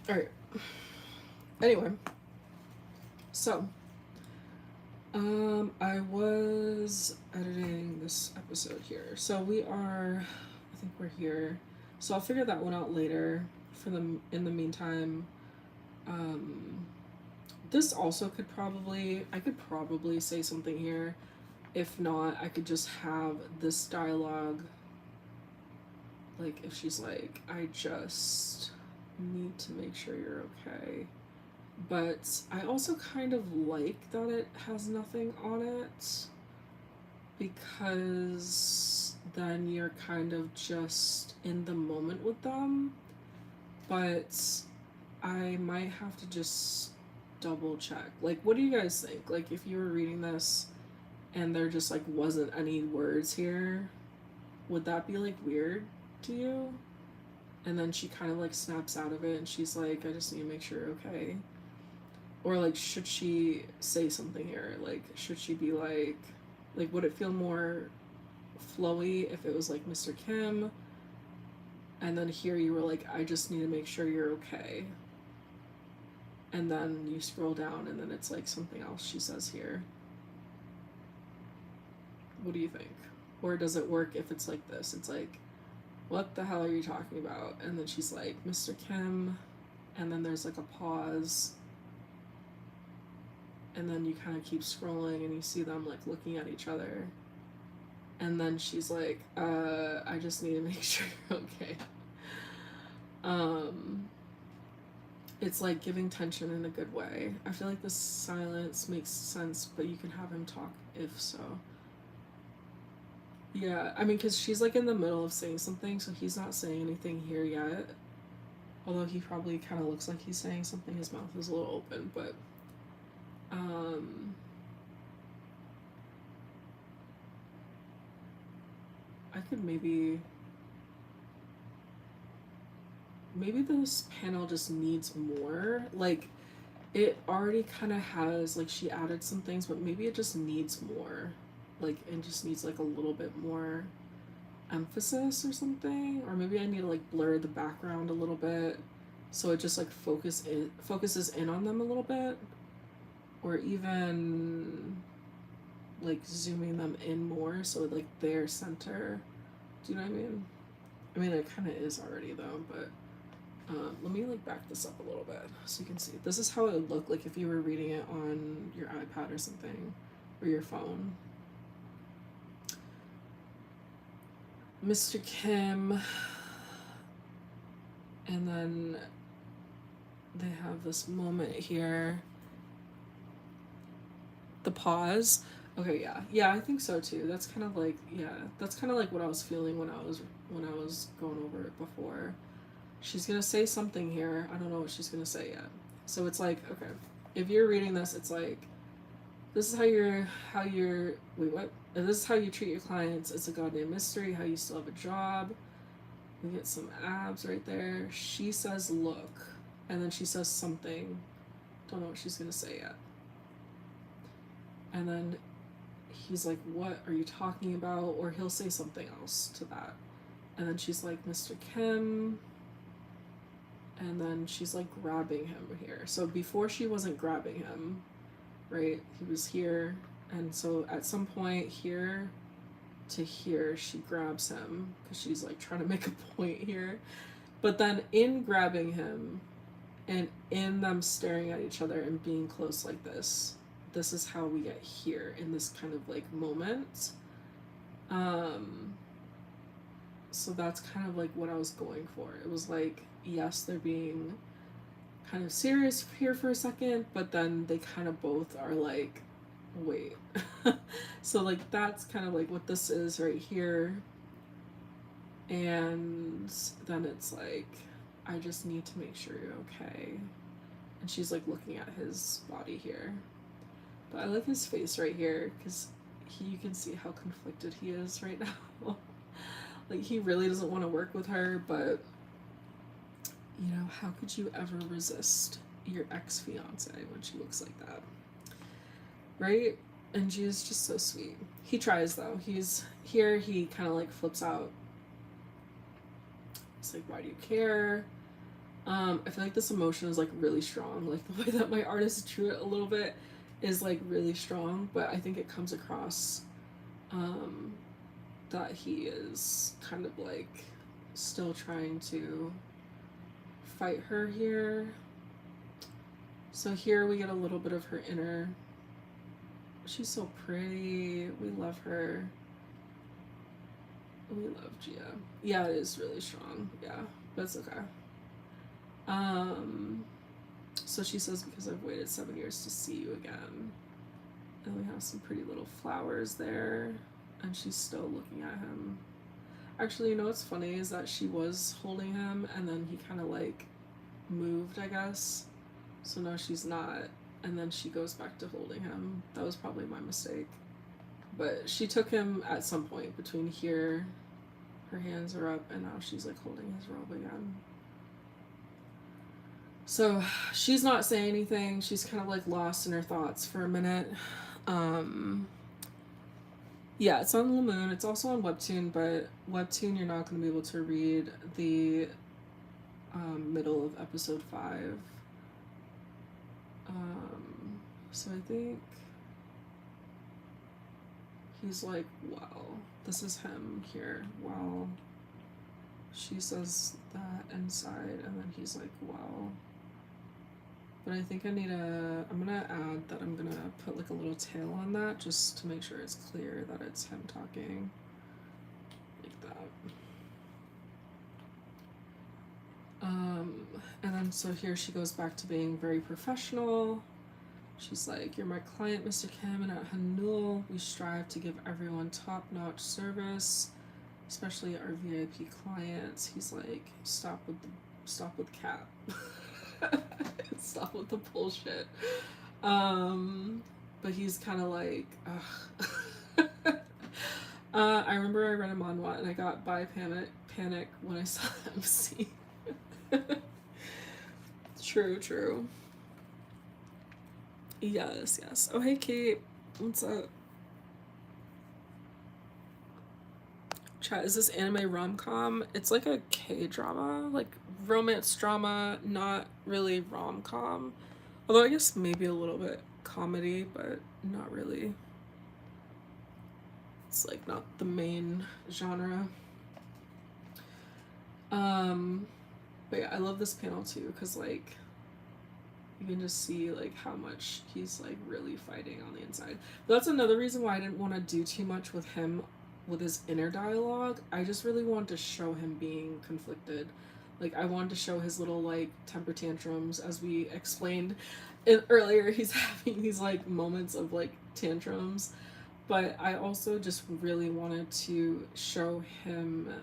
Alright. Anyway. So, I was editing this episode here. So I think we're here. So I'll figure that one out later. In the meantime, um, this also I could probably say something here. If not, I could just have this dialogue. Like, if she's like, I just need to make sure you're okay. But I also kind of like that it has nothing on it, because then you're kind of just in the moment with them. But I might have to just double check. Like, what do you guys think? Like, if you were reading this and there just like wasn't any words here, would that be like weird to you? And then she kind of like snaps out of it and she's like, I just need to make sure you're okay. Or like, should she say something here? Like, should she be like, would it feel more flowy if it was like Mr. Kim, and then here you were like, I just need to make sure you're okay, and then you scroll down and then it's like something else she says here. What do you think? Or does it work if it's like this? It's like, what the hell are you talking about? And then she's like, Mr. Kim, and then there's like a pause, and then you kind of keep scrolling and you see them like looking at each other, and then she's like, I just need to make sure you're okay. um it's like giving tension in a good way. I feel like the silence makes sense, but you can have him talk if so. Yeah, I mean, because she's like in the middle of saying something, so he's not saying anything here yet. Although he probably kind of looks like he's saying something, his mouth is a little open, but um I could maybe this panel just needs more. Like, it already kind of has, like, she added some things, but maybe it just needs more. Like, it just needs like a little bit more emphasis or something. Or maybe I need to like blur the background a little bit so it just like focuses in on them a little bit. Or even like zooming them in more so like their center. Do you know what I mean? I mean, it kind of is already though, but let me like back this up a little bit so you can see. This is how it would look like if you were reading it on your iPad or something, or your phone. Mr. Kim, and then they have this moment here. The pause. Okay, yeah, I think so too. That's kind of like, yeah, that's kind of like what I was feeling when I was going over it before. She's gonna say something here. I don't know what she's gonna say yet. So it's like, okay, if you're reading this, it's like, this is how you're wait, what? This is how you treat your clients. It's a goddamn mystery how you still have a job. We get some abs right there. She says look, and then she says something. Don't know what she's gonna say yet. And then he's like, what are you talking about? Or he'll say something else to that. And then she's like, Mr. Kim. And then she's like grabbing him here. So before she wasn't grabbing him, right? He was here. And so at some point here to here, she grabs him because she's like trying to make a point here. But then in grabbing him and in them staring at each other and being close like this is how we get here in this kind of like moment. So that's kind of like what I was going for. It was like, yes, they're being kind of serious here for a second, but then they kind of both are like, wait. So like that's kind of like what this is right here. And then it's like, I just need to make sure you're okay. And she's like looking at his body here. But I like his face right here because you can see how conflicted he is right now. Like, he really doesn't want to work with her, but you know, how could you ever resist your ex-fiance when she looks like that? Right? And she is just so sweet. He tries though. He's here, he kind of like flips out. It's like, why do you care? I feel like this emotion is like really strong. Like the way that my artist drew it a little bit is like really strong, but I think it comes across um, that he is kind of like still trying to fight her here. So here we get a little bit of her inner. She's so pretty. We love her. We love Gia. Yeah, it is really strong. Yeah, but it's okay. Um, so she says, because I've waited 7 years to see you again. And we have some pretty little flowers there. And she's still looking at him. Actually, you know what's funny is that she was holding him and then he kind of like moved, I guess. So now she's not. And then she goes back to holding him. That was probably my mistake. But she took him at some point between here. Her hands are up and now she's like holding his robe again. So she's not saying anything. She's kind of like lost in her thoughts for a minute. Yeah, it's on Lamoon. It's also on Webtoon, but Webtoon you're not going to be able to read the middle of episode 5. So I think he's like, wow, this is him here. Wow. She says that inside, and then he's like, wow. But I think I'm gonna add that I'm gonna put like a little tail on that just to make sure it's clear that it's him talking. Like that. And then so here she goes back to being very professional. She's like, you're my client, Mr. Kim, and at Hanul, we strive to give everyone top-notch service, especially our VIP clients. He's like, stop with cap. Stop with the bullshit. But he's kind of like, ugh. I remember I read a manhwa and I got panic when I saw MC. True. Yes. Oh, hey, Kate. What's up? Chat, is this anime rom-com? It's like a K-drama, like romance drama, not really rom-com. Although I guess maybe a little bit comedy, but not really. It's like not the main genre. But yeah, I love this panel too, because like you can just see like how much he's like really fighting on the inside. But that's another reason why I didn't want to do too much with him with his inner dialogue. I just really wanted to show him being conflicted. Like I wanted to show his little like temper tantrums, as we explained earlier. He's having these like moments of like tantrums, but I also just really wanted to show him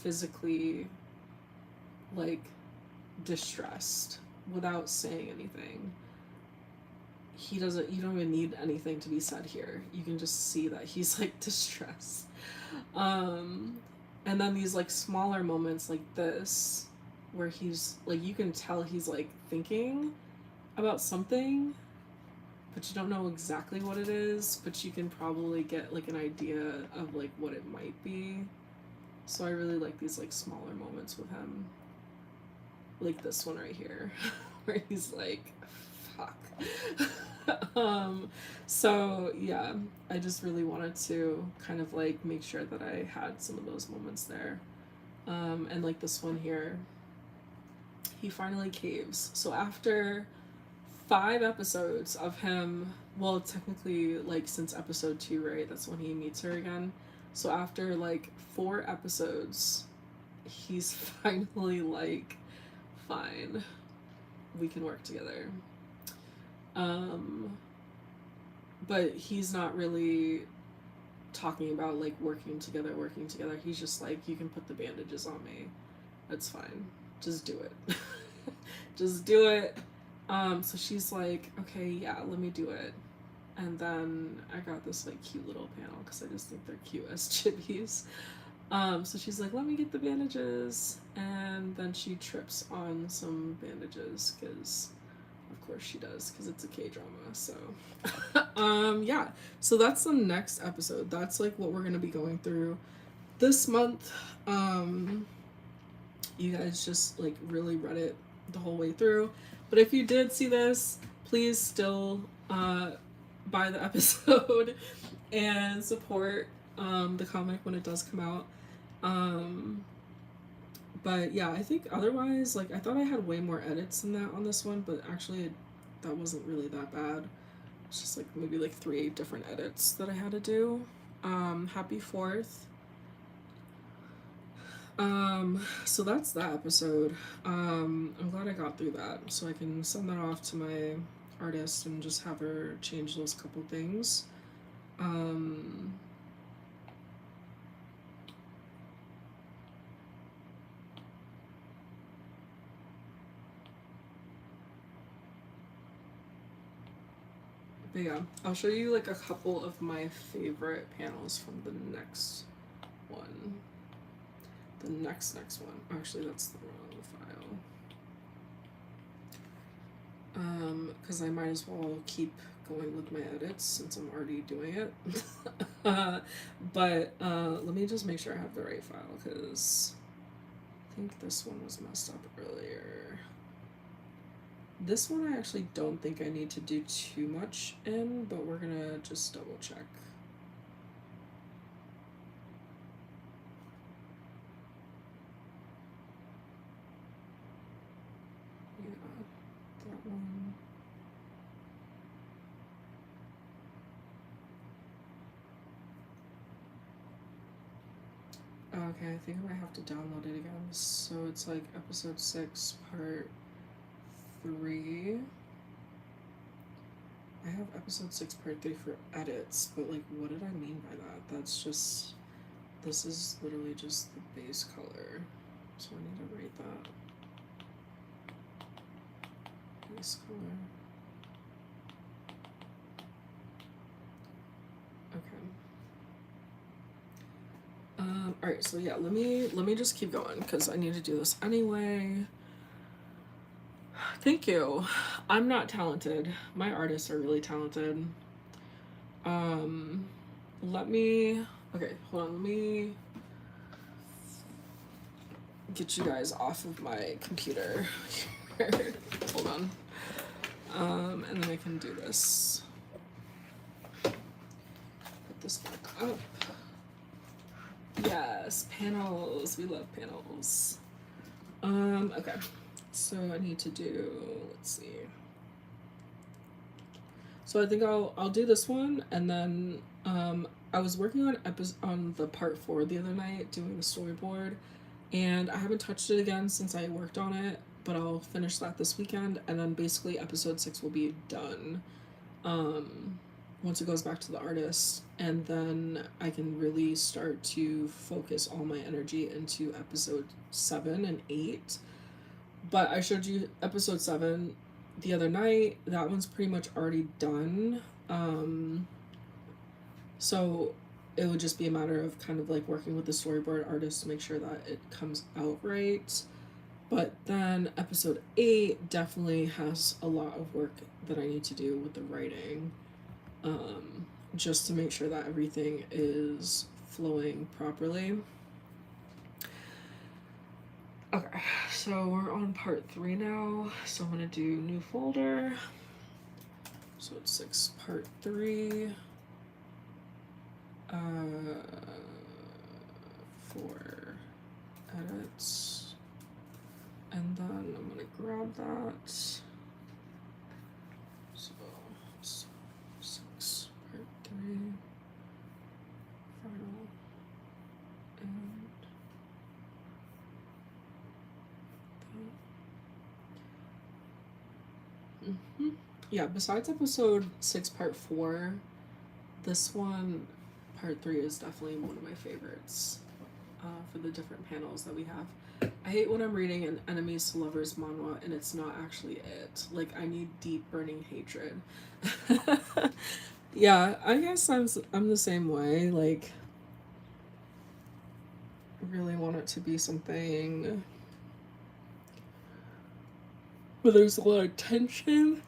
physically like distressed without saying anything. You don't even need anything to be said here. You can just see that he's like distressed. And then these like smaller moments like this where he's like, you can tell he's like thinking about something, but you don't know exactly what it is, but you can probably get like an idea of like what it might be. So I really like these like smaller moments with him. Like this one right here where he's like, fuck. So yeah, I just really wanted to kind of like make sure that I had some of those moments there. And like this one here, he finally caves. So after 5 episodes of him, well, technically like since episode 2, right? That's when he meets her again. So after like 4 episodes, he's finally like, fine, we can work together. But he's not really talking about like working together. He's just like, you can put the bandages on me. That's fine. Just do it. Just do it. So she's like, okay, yeah, let me do it. And then I got this like cute little panel because I just think they're cute as chibis. So she's like, let me get the bandages. And then she trips on some bandages because of course she does, because it's a K-drama. So yeah, so that's the next episode. That's like what we're gonna be going through this month. you guys just like really read it the whole way through. But if you did see this, please still buy the episode and support the comic when it does come out. But yeah, I think otherwise, like, I thought I had way more edits than that on this one, but actually that wasn't really that bad. It's just like maybe like 3 different edits that I had to do. Happy 4th. So that's that episode. I'm glad I got through that, so I can send that off to my artist and just have her change those couple things. But yeah, I'll show you like a couple of my favorite panels from the next one. The next one. Actually, that's the wrong file. Because I might as well keep going with my edits since I'm already doing it. But let me just make sure I have the right file, because I think this one was messed up earlier. This one I actually don't think I need to do too much in, but we're gonna just double check. Yeah, that one. Okay, I think I might have to download it again. So it's like episode 6, part 3. I have episode 6, part 3 for edits, but like, what did I mean by that? That's just, this is literally just the base color. So I need to rate that. Base color. Okay. Alright, so yeah, let me just keep going because I need to do this anyway. Thank you. I'm not talented. My artists are really talented. Let me, okay, hold on, let me get you guys off of my computer. Hold on. And then I can do this. Put this back up. Yes, panels. We love panels. Okay. So I need to do, let's see. So I think I'll do this one, and then I was working on the part 4 the other night, doing the storyboard, and I haven't touched it again since I worked on it, but I'll finish that this weekend, and then basically episode 6 will be done once it goes back to the artist, and then I can really start to focus all my energy into episode 7 and 8. But I showed you episode 7 the other night. That one's pretty much already done. So it would just be a matter of kind of like working with the storyboard artist to make sure that it comes out right. But then episode 8 definitely has a lot of work that I need to do with the writing, just to make sure that everything is flowing properly. Okay, so we're on part 3 now, so I'm gonna do new folder. So it's 6, part 3. 4 edits. And then I'm gonna grab that. So it's 6, part 3. Final. And yeah, besides episode 6, part 4, this one, part 3, is definitely one of my favorites for the different panels that we have. I hate when I'm reading an enemies to lovers manhwa and it's not actually it. Like, I need deep burning hatred. Yeah, I guess I'm the same way. Like, really want it to be something where there's a lot of tension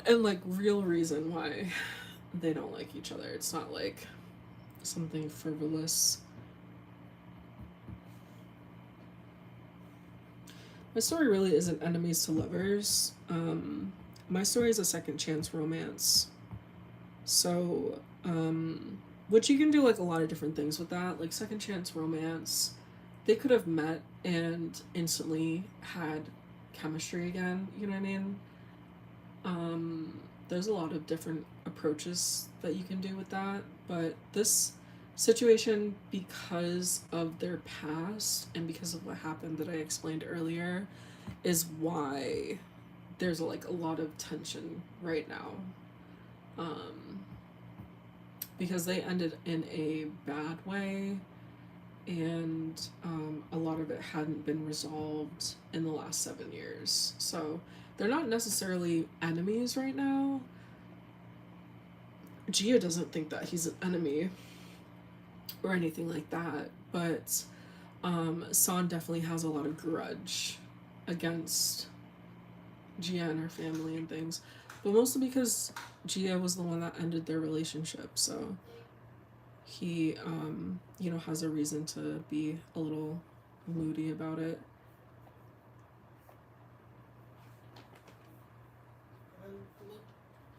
and like real reason why they don't like each other. It's not like something frivolous. My story really isn't enemies to lovers. My story is a second chance romance. So, which you can do like a lot of different things with that. Like second chance romance, they could have met and instantly had chemistry again. You know what I mean? There's a lot of different approaches that you can do with that, but this situation, because of their past and because of what happened that I explained earlier, is why there's like a lot of tension right now. Um, because they ended in a bad way, and a lot of it hadn't been resolved in the last 7 years. So they're not necessarily enemies right now. Gia doesn't think that he's an enemy or anything like that, but San definitely has a lot of grudge against Gia and her family and things, but mostly because Gia was the one that ended their relationship. So he, has a reason to be a little moody about it.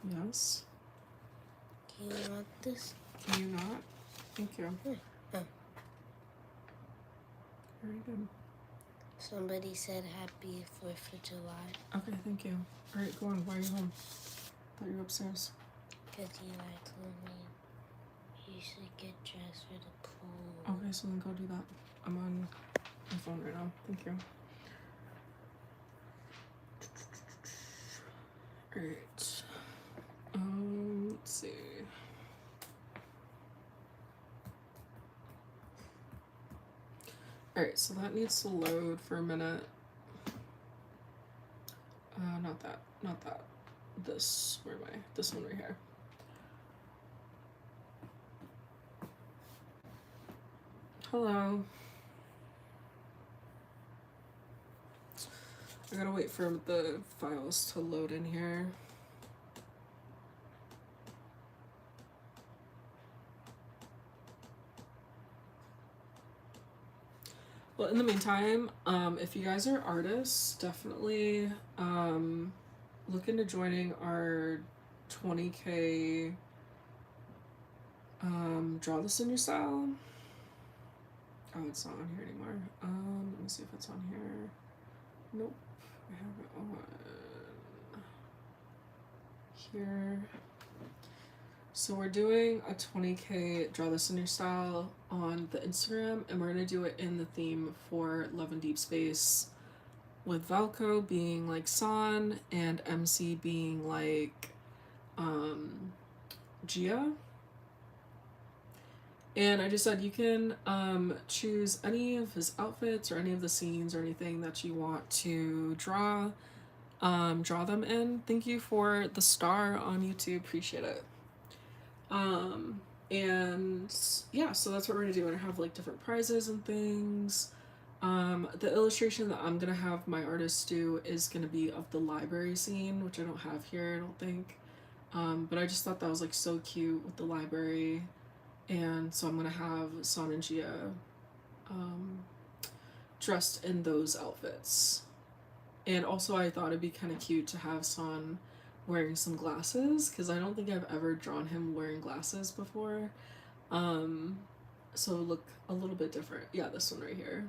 Yes. Can you not this? Can you not? Thank you. Oh. Very good. Somebody said happy 4th of July. Okay, thank you. Alright, go on. Why are you home? I thought you were upstairs. Because Eli told me you should get dressed for the pool. Okay, so then go do that. I'm on my phone right now. Thank you. Alright. Let's see. Alright, so that needs to load for a minute. Not that. Not that. This. Where am I? This one right here. Hello. I gotta wait for the files to load in here. Well, in the meantime, if you guys are artists, definitely look into joining our 20K Draw This in Your Style. Oh, it's not on here anymore. Let me see if it's on here. Nope, I have it on here. So we're doing a 20K Draw This in Your Style on the Instagram, and we're gonna do it in the theme for Love and Deep Space, with Valko being like San and MC being like Gia. And I just said you can choose any of his outfits or any of the scenes or anything that you want to draw them in. Thank you for the star on YouTube, appreciate it. And yeah, so that's what we're gonna do. We're gonna have like different prizes and things. The illustration that I'm gonna have my artist do is gonna be of the library scene, which I don't have here, I don't think. But I just thought that was like so cute with the library. And so I'm gonna have San and Gia dressed in those outfits. And also I thought it'd be kind of cute to have San wearing some glasses, because I don't think I've ever drawn him wearing glasses before. So look a little bit different. Yeah, this one right here.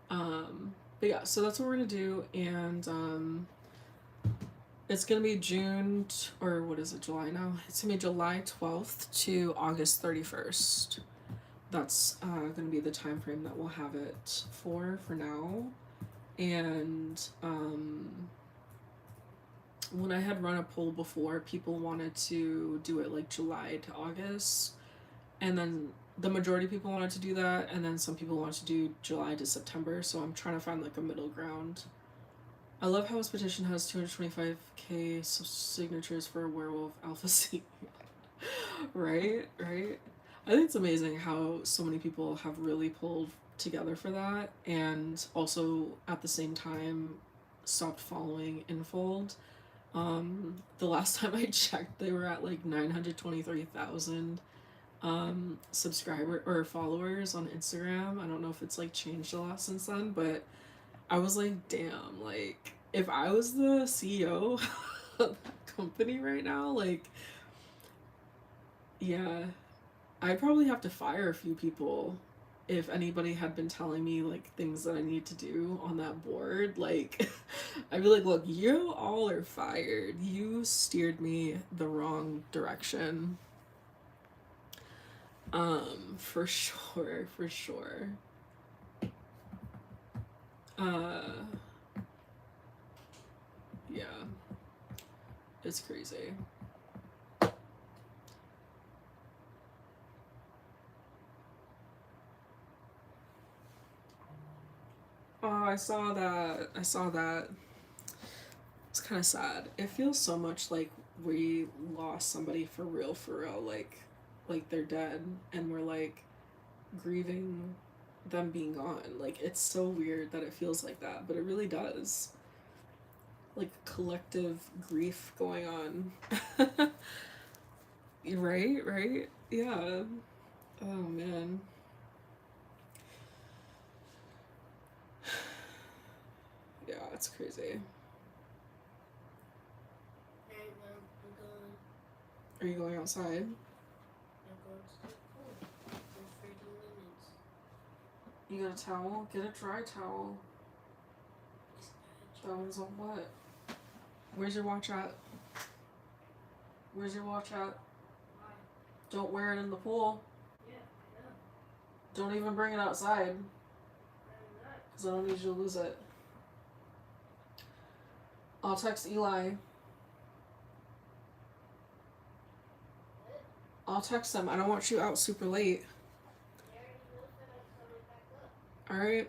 But yeah, so that's what we're gonna do, and it's gonna be July now? It's gonna be July 12th to August 31st. That's gonna be the time frame that we'll have it for now. And when I had run a poll before, people wanted to do it like July to August, and then the majority of people wanted to do that, and then some people wanted to do July to September, so I'm trying to find like a middle ground. I love how his petition has 225k signatures for a werewolf alpha C. Right? I think it's amazing how so many people have really pulled together for that, and also at the same time stopped following Infold. The last time I checked, they were at like 923,000 subscriber or followers on Instagram. I don't know if it's like changed a lot since then, but I was like, damn, like if I was the CEO of that company right now, like yeah, I'd probably have to fire a few people if anybody had been telling me like things that I need to do on that board. Like I'd be like, look, you all are fired. You steered me the wrong direction. For sure, for sure. Uh yeah, it's crazy. Oh, I saw that. I saw that. It's kind of sad. It feels so much like we lost somebody for real, for real. Like they're dead, and we're like grieving them being gone. Like it's so weird that it feels like that, but it really does. Like collective grief going on. Right, right, yeah. Oh man. Yeah, it's crazy. Right now, I'm going. Are you going outside? I'm going to the pool in 30 minutes. You got a towel? Get a dry towel. It's That one's on what? Where's your watch at? Where's your watch at? Why? Don't wear it in the pool. Yeah, I know. Don't even bring it outside, I'm not. because I don't need you to lose it. I'll text Eli. What? I'll text him. I don't want you out super late. He already knows that I'm coming back up. Alright?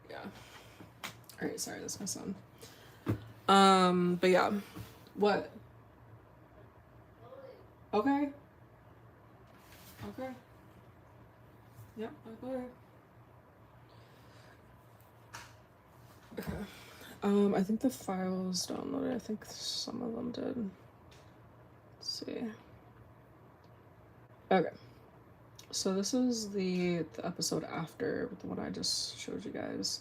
Yeah. Alright, sorry, that's my son. But yeah. What? Okay. Okay. Yep, okay. Okay. I think the files downloaded. I think some of them did. Let's see. Okay. So this is the episode after the one I just showed you guys.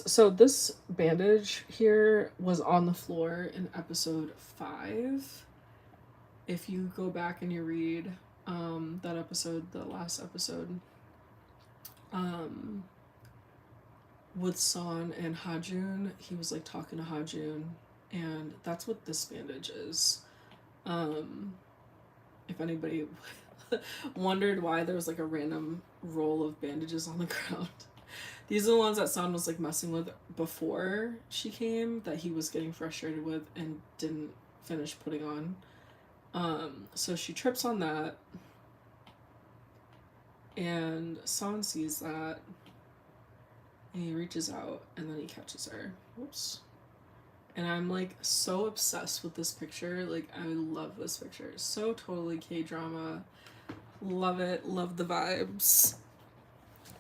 So this bandage here was on the floor in episode 5. If you go back and you read that episode, the last episode, with San and Hajun, he was like talking to Hajun, and that's what this bandage is. If anybody wondered why there was like a random roll of bandages on the ground, these are the ones that San was like messing with before she came, that he was getting frustrated with and didn't finish putting on. So she trips on that, and San sees that, and he reaches out, and then he catches her. Whoops. And I'm like so obsessed with this picture. Like, I love this picture. So totally K-drama. Love it. Love the vibes.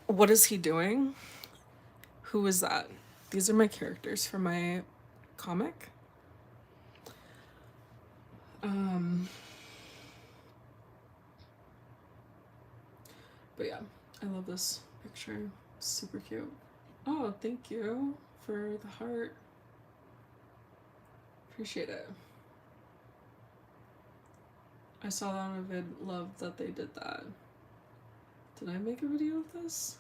What is he doing? Who is that? These are my characters for my comic. But yeah, I love this picture. Super cute. Oh, thank you for the heart. Appreciate it. I saw that on a vid. Love that they did that. Did I make a video of this?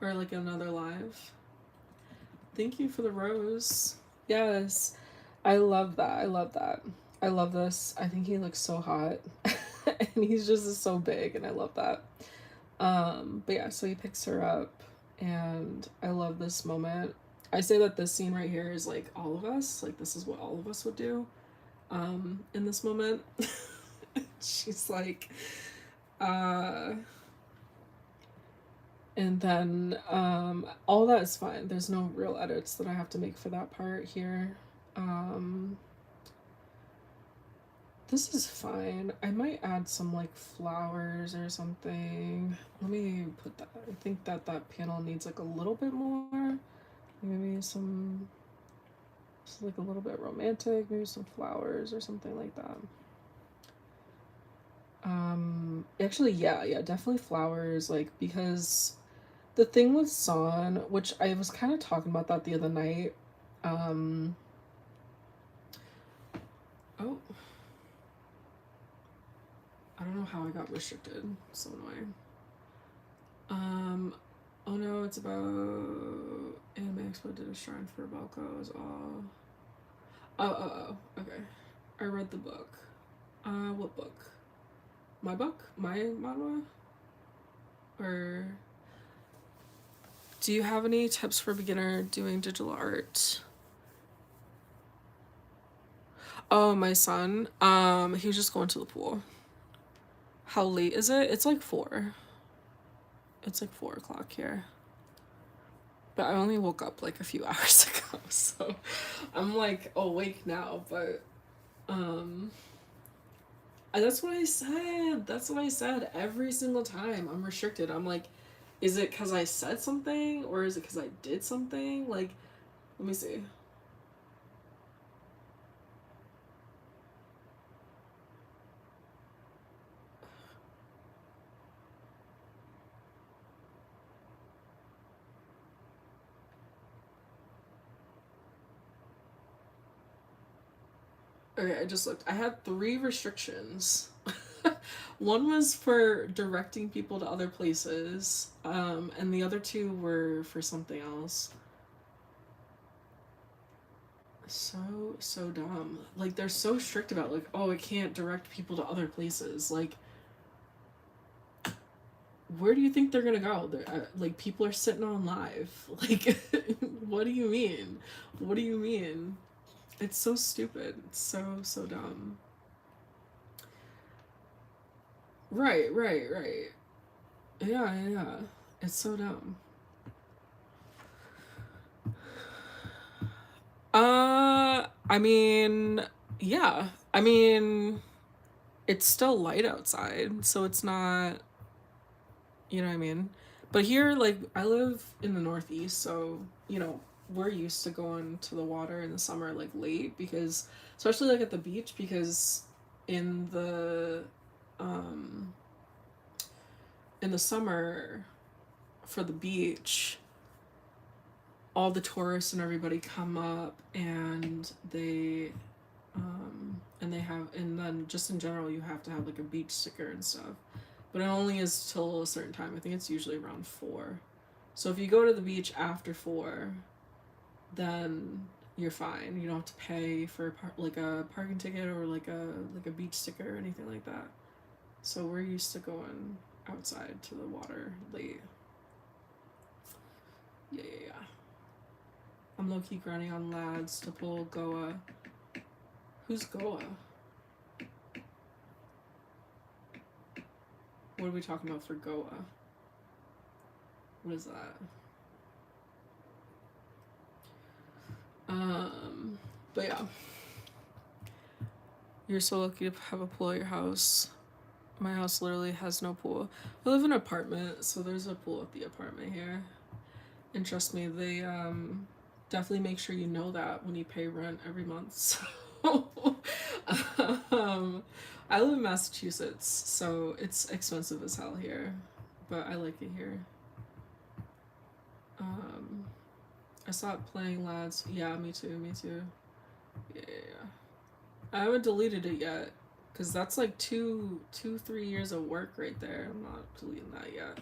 Or like another live? Thank you for the rose. Yes. I love that. I love that. I love this. I think he looks so hot. And he's just so big, and I love that. But yeah, so he picks her up, and I love this moment. I say that this scene right here is like all of us. Like, this is what all of us would do in this moment. She's like, and then all that is fine. There's no real edits that I have to make for that part here. This is fine. I might add some like flowers or something. Let me put that. I think that panel needs like a little bit more. Maybe some, just like a little bit romantic. Maybe some flowers or something like that. Actually, yeah, definitely flowers, like, because the thing with San, which I was kind of talking about that the other night, um, oh, I don't know how I got restricted. So annoying. Um, oh no, it's about Anime Expo did a shrine for Balco is all. Okay. I read the book. What book? My book? My manhwa? Or do you have any tips for beginner doing digital art? Oh, my son. He was just going to the pool. How late is it? It's like 4. It's like 4 o'clock here. But I only woke up like a few hours ago, so I'm like awake now, but um that's what I said. That's what I said every single time. I'm restricted. I'm like, is it because I said something or is it because I did something? Like, let me see. Okay, I just looked. I had 3 restrictions. One was for directing people to other places, and the other 2 were for something else. So dumb. Like they're so strict about like, oh, it can't direct people to other places. Like, where do you think they're gonna go? They're, like people are sitting on live. Like, what do you mean? What do you mean? It's so stupid. It's so dumb. Right. Yeah. It's so dumb. I mean, yeah. I mean, it's still light outside, so it's not, you know what I mean? But here, like, I live in the Northeast, so, you know, we're used to going to the water in the summer, like, late, because, especially, like, at the beach, because in um, in the summer, for the beach, all the tourists and everybody come up and they have, and then just in general you have to have like a beach sticker and stuff, but it only is till a certain time. I think it's usually around 4. So if you go to the beach after 4, then you're fine. You don't have to pay for like a parking ticket or like a beach sticker or anything like that. So we're used to going outside to the water late. Yeah. I'm low-key grinding on lads to pull Goa. Who's Goa? What are we talking about for Goa? What is that? But yeah. You're so lucky to have a pool at your house. My house literally has no pool. I live in an apartment, so there's a pool at the apartment here. And trust me, they definitely make sure you know that when you pay rent every month. So I live in Massachusetts, so it's expensive as hell here. But I like it here. Um I stopped playing lads. Yeah, me too. Yeah. I haven't deleted it yet. Cause that's like 3 years of work right there. I'm not deleting that yet.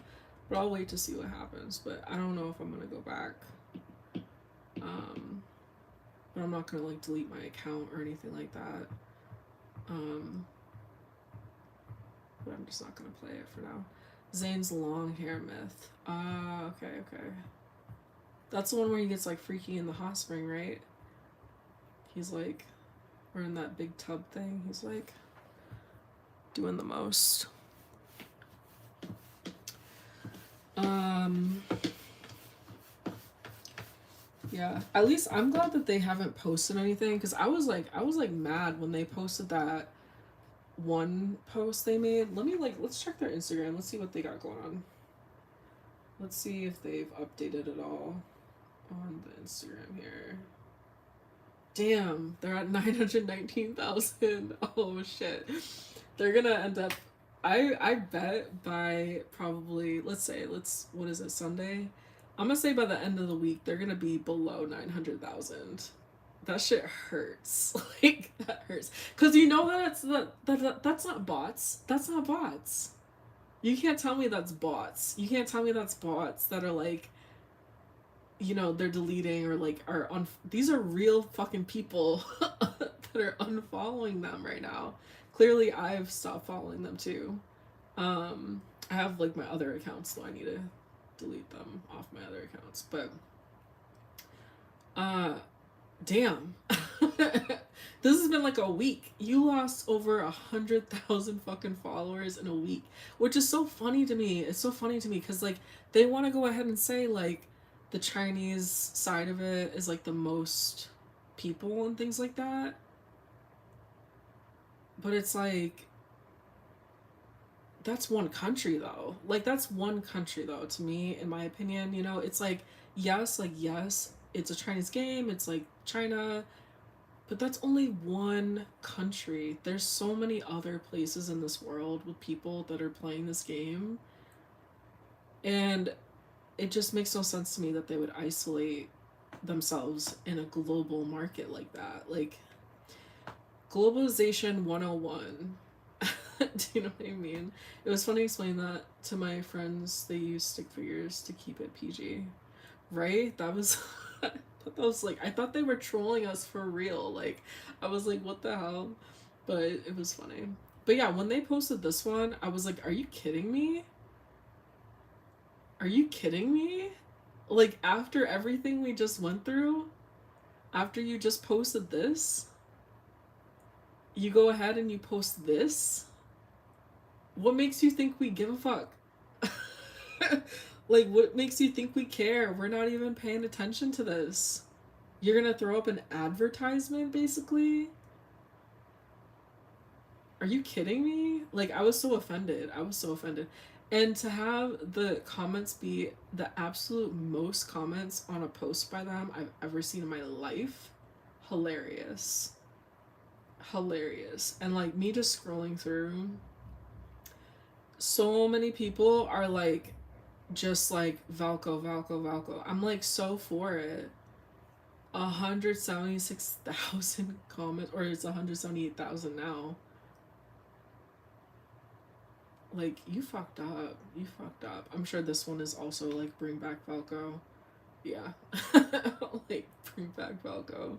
But I'll wait to see what happens. But I don't know if I'm gonna go back. Um but I'm not gonna like delete my account or anything like that. But I'm just not gonna play it for now. Zane's long hair myth. Okay. That's the one where he gets like freaky in the hot spring, right? He's like, or in that big tub thing. He's like doing the most. Yeah. At least I'm glad that they haven't posted anything, because I was like mad when they posted that one post they made. Let's check their Instagram. Let's see what they got going on. Let's see if they've updated at all on the Instagram here. Damn, they're at 919,000. Oh shit. They're gonna end up I bet by probably, what is it, Sunday? I'm gonna say by the end of the week they're gonna be below 900,000. That shit hurts. Like that hurts. Cause you know that's not bots. That's not bots. You can't tell me that's bots. You can't tell me that's bots that are like, they're deleting or like are on. These are real fucking people that are unfollowing them right now. Clearly, I've stopped following them too. I have like my other accounts, so I need to delete them off my other accounts. But, uh, damn. This has been like a week. You lost over 100,000 fucking followers in a week, which is so funny to me. It's so funny to me because like they want to go ahead and say like the Chinese side of it is like the most people and things like that. But it's like that's one country though. Like that's one country though to me, in my opinion. It's like yes, it's a Chinese game. It's like China, but that's only one country. There's so many other places in this world with people that are playing this game. And it just makes no sense to me that they would isolate themselves in a global market like that. Like, globalization 101. Do you know what I mean? It was funny explaining that to my friends. They use stick figures to keep it PG. Right? That was. I thought they were trolling us for real. Like, I was like, what the hell? But it was funny. But yeah, when they posted this one, I was like, are you kidding me? Are you kidding me? Like, after everything we just went through, after you just posted this, you go ahead and you post this? What makes you think we give a fuck? Like, what makes you think we care? We're not even paying attention to this. You're gonna throw up an advertisement, basically? Are you kidding me? Like, I was so offended. I was so offended. And to have the comments be the absolute most comments on a post by them I've ever seen in my life, hilarious. Hilarious. And like me just scrolling through, so many people are like, just like Valko, Valko, Valko. I'm like so for it. 176,000 comments, or it's 178,000 now. Like, you fucked up. You fucked up. I'm sure this one is also like bring back Valko. Yeah. Like, bring back Valko.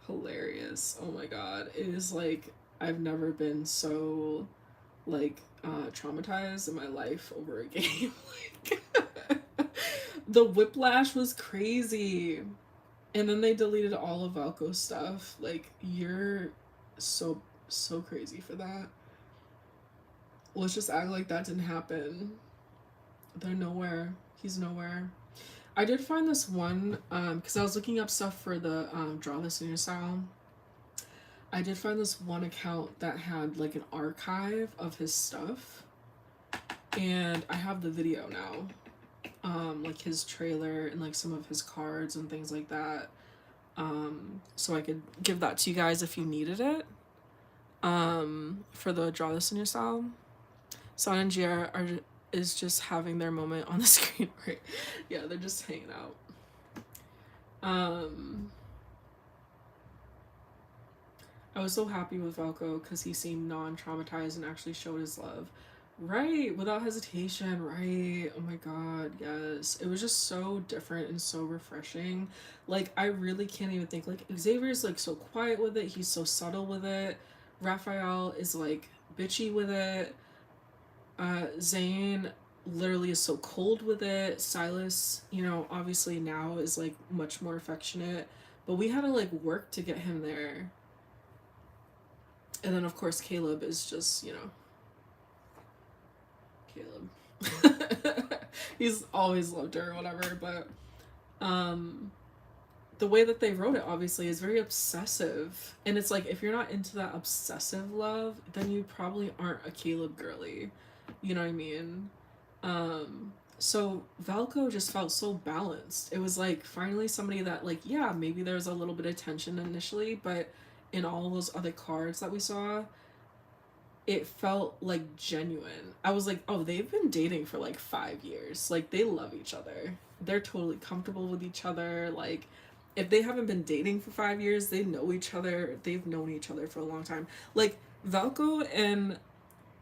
Hilarious. Oh my god. It is like I've never been so like traumatized in my life over a game. Like the whiplash was crazy. And then they deleted all of Valko's stuff. Like, you're so crazy for that. Let's just act like that didn't happen. They're nowhere. He's nowhere. I did find this one, because I was looking up stuff for the Draw This in Your Style. I did find this one account that had like an archive of his stuff. And I have the video now. Like his trailer and like some of his cards and things like that. So I could give that to you guys if you needed it. For the Draw This in Your Style. San and Gia is just having their moment on the screen, right? Yeah, they're just hanging out. I was so happy with Valko because he seemed non-traumatized and actually showed his love. Right, without hesitation, right. Oh my god, yes. It was just so different and so refreshing. Like, I really can't even think. Like, Xavier's like so quiet with it, he's so subtle with it. Raphael is like bitchy with it. Zane literally is so cold with it. Silas, obviously now is like much more affectionate. But we had to like work to get him there. And then of course Caleb is just, Caleb. He's always loved her or whatever, but the way that they wrote it obviously is very obsessive. And it's like, if you're not into that obsessive love, then you probably aren't a Caleb girly. You know what I mean? So Valko just felt so balanced. It was like finally somebody that like, yeah, maybe there was a little bit of tension initially, but in all those other cards that we saw, it felt like genuine. I was like, oh, they've been dating for like 5 years. Like they love each other. They're totally comfortable with each other. Like if they haven't been dating for 5 years, they know each other. They've known each other for a long time. Like Valko and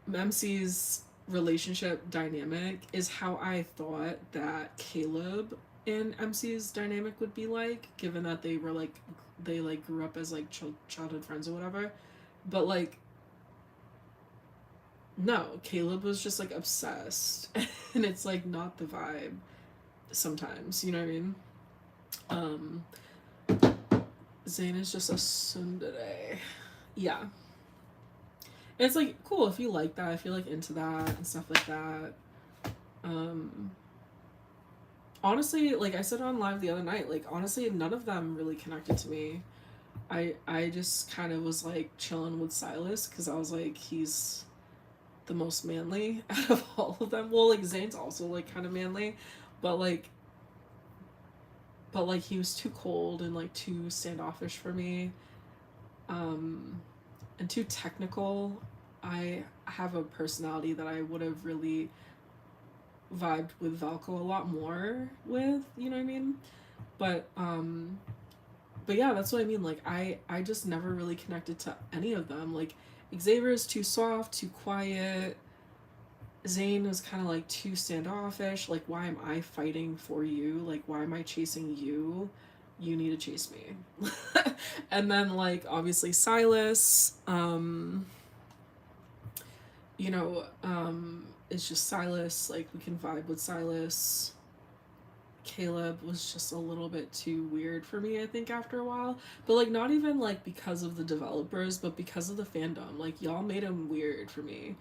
Memc's relationship dynamic is how I thought that Caleb and MC's dynamic would be like, given that they were like they like grew up as like childhood friends or whatever. But like no, Caleb was just like obsessed and it's like not the vibe sometimes, you know what I mean? Um Zayn is just a tsundere. Yeah. And it's like cool if you like that, if you're like into that and stuff like that. Um Honestly, like I said on live the other night, like honestly none of them really connected to me. I just kind of was like chilling with Silas because I was like he's the most manly out of all of them. Well, like Zayn's also like kind of manly, but like he was too cold and like too standoffish for me, and too technical. I have a personality that I would have really vibed with Valko a lot more with, you know what I mean? But but yeah, that's what I mean. Like I just never really connected to any of them. Like Xavier is too soft, too quiet. Zayn was kind of like too standoffish. Like, why am I fighting for you? Like, why am I chasing you? You need to chase me. And then, like, obviously, Silas, you know, it's just Silas. Like, we can vibe with Silas. Caleb was just a little bit too weird for me, I think, after a while. But like not even like because of the developers, but because of the fandom. Like y'all made him weird for me.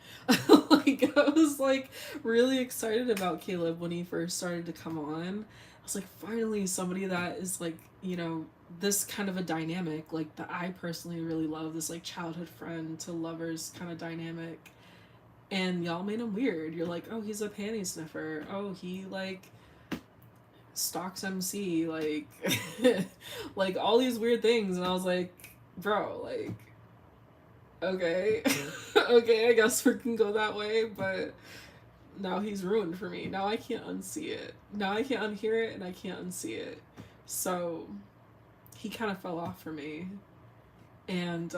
Like I was like really excited about Caleb when he first started to come on. I was like, finally somebody that is like, you know, this kind of a dynamic, like that I personally really love, this like childhood friend to lovers kind of dynamic. And y'all made him weird. You're like, oh, he's a panty sniffer. Oh, he like stalks MC, like like all these weird things, and I was like, bro, like okay. Okay, I guess we can go that way, but now he's ruined for me. Now I can't unsee it. Now I can't unhear it and I can't unsee it. So he kind of fell off for me. And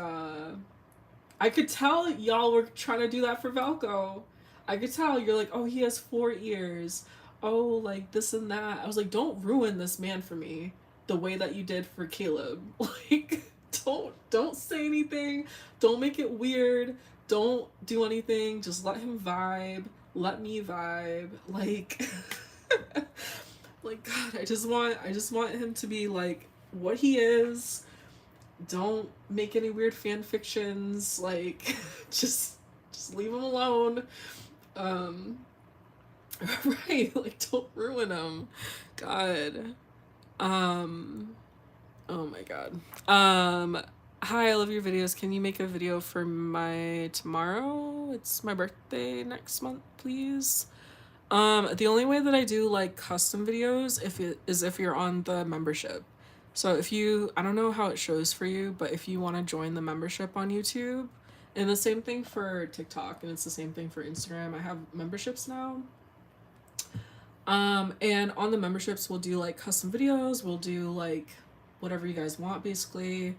I could tell y'all were trying to do that for Valko. I could tell you're like, oh, he has 4 ears. Oh, like this and that. I was like, don't ruin this man for me the way that you did for Caleb. Like, don't say anything. Don't make it weird. Don't do anything. Just let him vibe. Let me vibe. Like, like God, I just want him to be like what he is. Don't make any weird fan fictions. Like, just leave him alone. Um, right, like don't ruin him. God. Um, oh my God. Hi, I love your videos. Can you make a video for my tomorrow? It's my birthday next month, please. The only way that I do like custom videos if you're on the membership. So if you, I don't know how it shows for you, but if you want to join the membership on YouTube, and the same thing for TikTok, and it's the same thing for Instagram. I have memberships now. And on the memberships, we'll do like custom videos. We'll do like whatever you guys want, basically,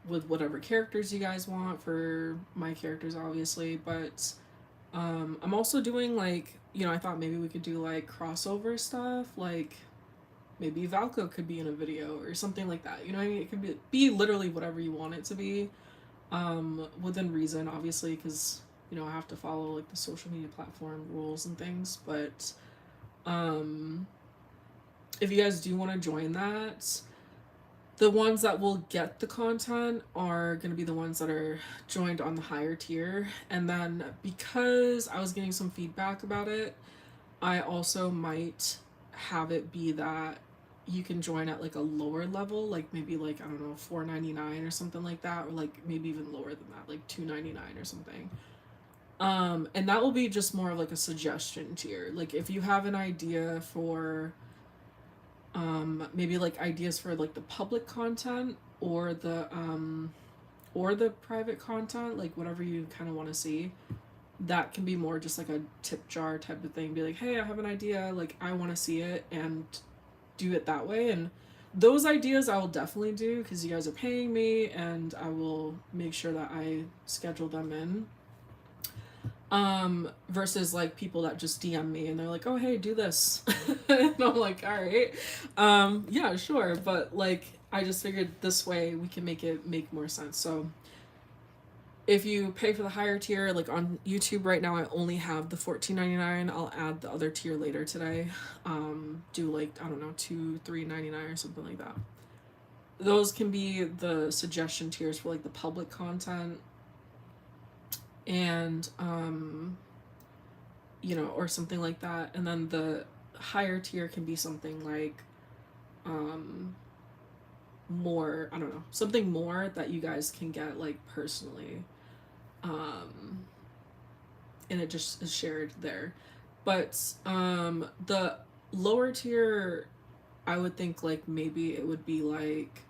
with whatever characters you guys want for my characters, obviously. But I'm also doing like, you know, I thought maybe we could do like crossover stuff, like maybe Valko could be in a video or something like that. You know what I mean? It could be literally whatever you want it to be, within reason, obviously, because you know I have to follow like the social media platform rules and things. But if you guys do want to join that, the ones that will get the content are going to be the ones that are joined on the higher tier. And then because I was getting some feedback about it, I also might have it be that you can join at like a lower level, like maybe like I don't know, $4.99 or something like that, or like maybe even lower than that, like $2.99 or something. And that will be just more of like a suggestion tier. Like if you have an idea for maybe like ideas for like the public content or the or the private content, like whatever you kind of want to see, that can be more just like a tip jar type of thing. Be like, hey, I have an idea, like I want to see it, and do it that way. And those ideas I will definitely do because you guys are paying me, and I will make sure that I schedule them in. Versus like people that just DM me and they're like, oh hey, do this. And I'm like, all right. Yeah, sure. But like I just figured this way we can make it make more sense. So if you pay for the higher tier, like on YouTube right now, I only have the $14.99. I'll add the other tier later today. Do like, I don't know, $2-3.99 or something like that. Those can be the suggestion tiers for like the public content, and you know, or something like that. And then the higher tier can be something like more, I don't know, something more that you guys can get like personally, and it just is shared there. But the lower tier, I would think like maybe it would be like,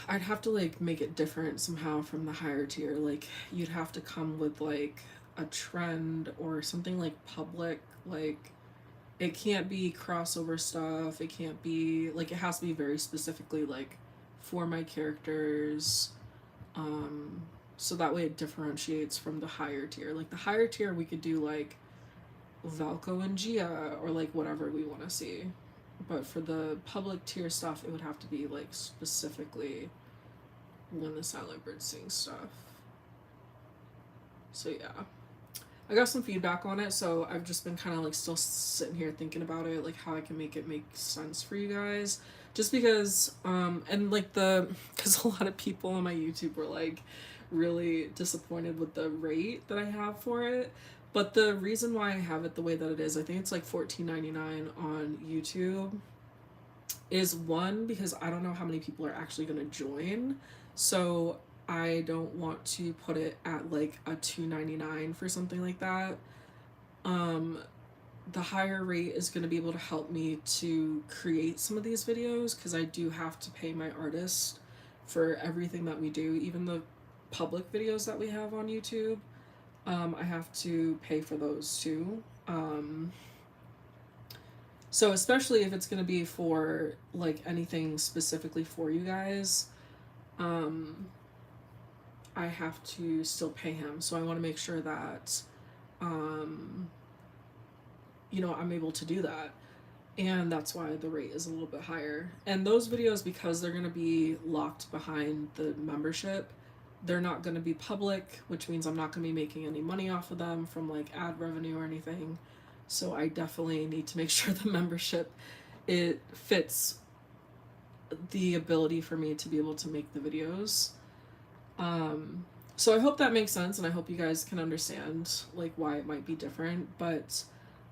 I'd have to like make it different somehow from the higher tier. Like you'd have to come with like a trend or something like public. Like it can't be crossover stuff. It can't be like, it has to be very specifically like for my characters. So that way it differentiates from the higher tier. Like the higher tier we could do like Valko and Gia or like whatever we want to see. But for the public tier stuff, it would have to be like specifically when the Silent Bird sings stuff. So yeah, I got some feedback on it, so I've just been kind of like still sitting here thinking about it, like how I can make it make sense for you guys. Just because, and like because a lot of people on my YouTube were like really disappointed with the rate that I have for it. But the reason why I have it the way that it is, I think it's like $14.99 on YouTube, is one, because I don't know how many people are actually going to join. So I don't want to put it at like a $2.99 for something like that. The higher rate is going to be able to help me to create some of these videos, because I do have to pay my artist for everything that we do, even the public videos that we have on YouTube. I have to pay for those too. So especially if it's going to be for like anything specifically for you guys, I have to still pay him. So I want to make sure that, you know, I'm able to do that. And that's why the rate is a little bit higher. And those videos, because they're going to be locked behind the membership, they're not going to be public, which means I'm not going to be making any money off of them from like ad revenue or anything. So I definitely need to make sure the membership, it fits the ability for me to be able to make the videos. So I hope that makes sense, and I hope you guys can understand like why it might be different, but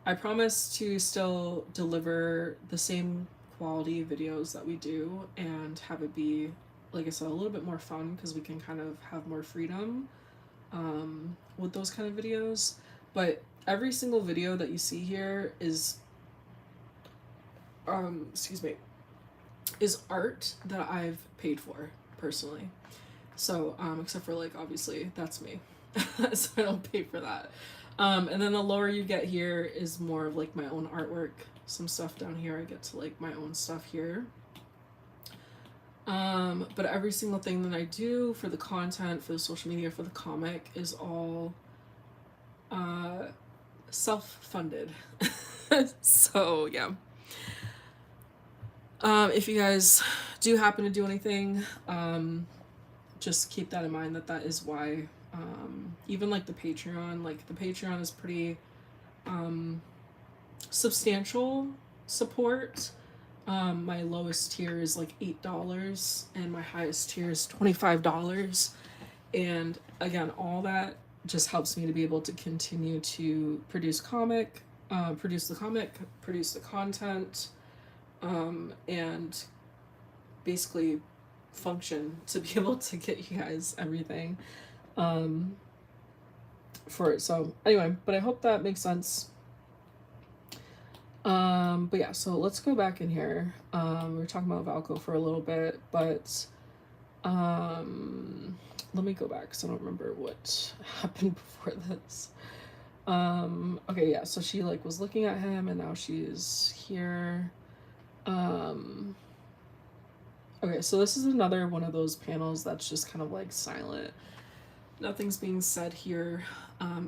I promise to still deliver the same quality videos that we do and have it be, like I said, a little bit more fun, because we can kind of have more freedom with those kind of videos. But every single video that you see here is is art that I've paid for personally. So except for like obviously that's me. So I don't pay for that. And then the lower you get here is more of like my own artwork. Some stuff down here, I get to like my own stuff here. But every single thing that I do for the content, for the social media, for the comic is all self-funded. So yeah. If you guys do happen to do anything, just keep that in mind, that that is why. Even like the Patreon is pretty substantial support. My lowest tier is like $8 and my highest tier is $25. And again, all that just helps me to be able to continue to produce the comic, produce the content, and basically function to be able to get you guys everything for it. So anyway, but I hope that makes sense. But yeah, so let's go back in here. We were talking about Valko for a little bit, but Let me go back because I don't remember what happened before this. Okay, yeah, so she like was looking at him and now she's here. Um, okay, so this is another one of those panels that's just kind of like silent. Nothing's being said here.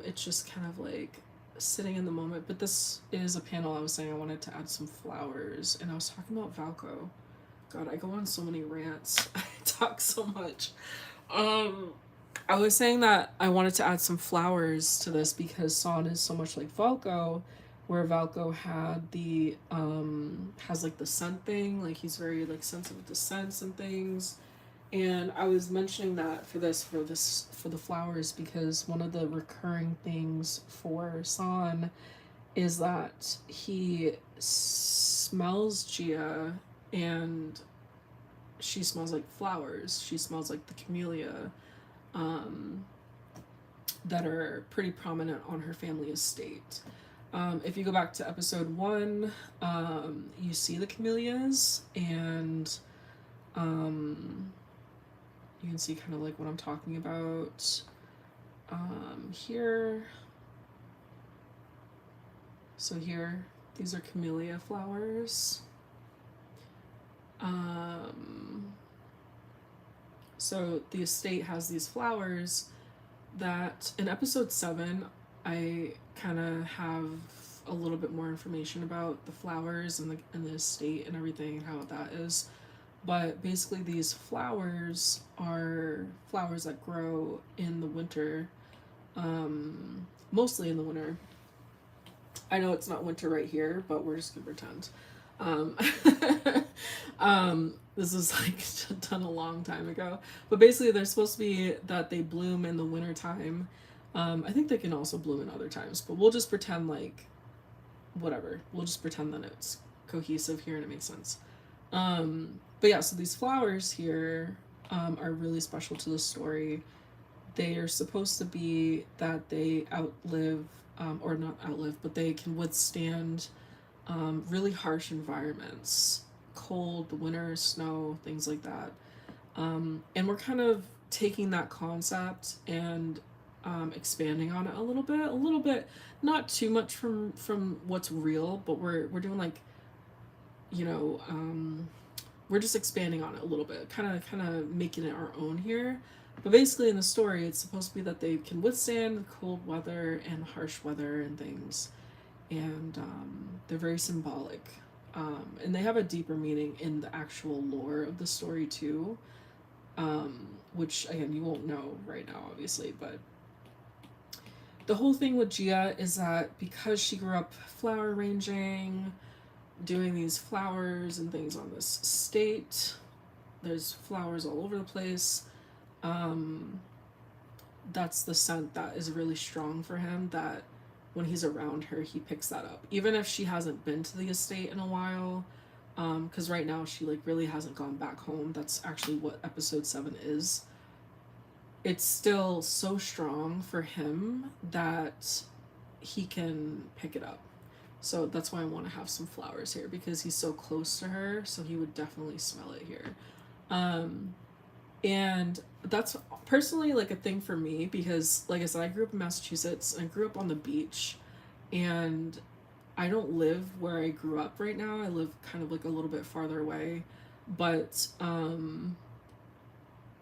It's just kind of like sitting in the moment. But this is a panel I was saying I wanted to add some flowers, and I was talking about Valko. God, I go on so many rants. I talk so much. Um, I was saying that I wanted to add some flowers to this because Son is so much like Valko, where Valko had the has like the scent thing, like he's very like sensitive to scents and things. And I was mentioning that for the flowers because one of the recurring things for San is that he smells Gia and she smells like flowers. She smells like the camellia um, that are pretty prominent on her family estate. If you go back to episode 1, you see the camellias, and you can see kind of like what I'm talking about here. So here, these are camellia flowers. So the estate has these flowers that in episode 7, I kind of have a little bit more information about the flowers and the estate and everything and how that is. But basically, these flowers are flowers that grow in the winter, mostly in the winter. I know it's not winter right here, but we're just gonna pretend. Um, this is like done a long time ago, but basically, they're supposed to be that they bloom in the winter time. I think they can also bloom in other times, but we'll just pretend like whatever. We'll just pretend that it's cohesive here and it makes sense. But yeah, so these flowers here are really special to the story. They are supposed to be that they outlive, or not outlive, but they can withstand really harsh environments, cold, winter, snow, things like that. And we're kind of taking that concept and expanding on it a little bit, not too much from what's real, but we're doing like, you know, we're just expanding on it a little bit, kind of making it our own here. But basically, in the story, it's supposed to be that they can withstand cold weather and harsh weather and things, and they're very symbolic. And they have a deeper meaning in the actual lore of the story too, which again you won't know right now, obviously. But the whole thing with Gia is that because she grew up flower arranging, doing these flowers and things on this estate, there's flowers all over the place. Um, that's the scent that is really strong for him, that when he's around her he picks that up even if she hasn't been to the estate in a while, because right now she like really hasn't gone back home. That's actually what episode 7 is. It's still so strong for him that he can pick it up. So that's why I want to have some flowers here, because he's so close to her, so he would definitely smell it here. um and that's personally like a thing for me because, like I said, I grew up in Massachusetts and I grew up on the beach, and I don't live where I grew up right now. I live kind of like a little bit farther away. But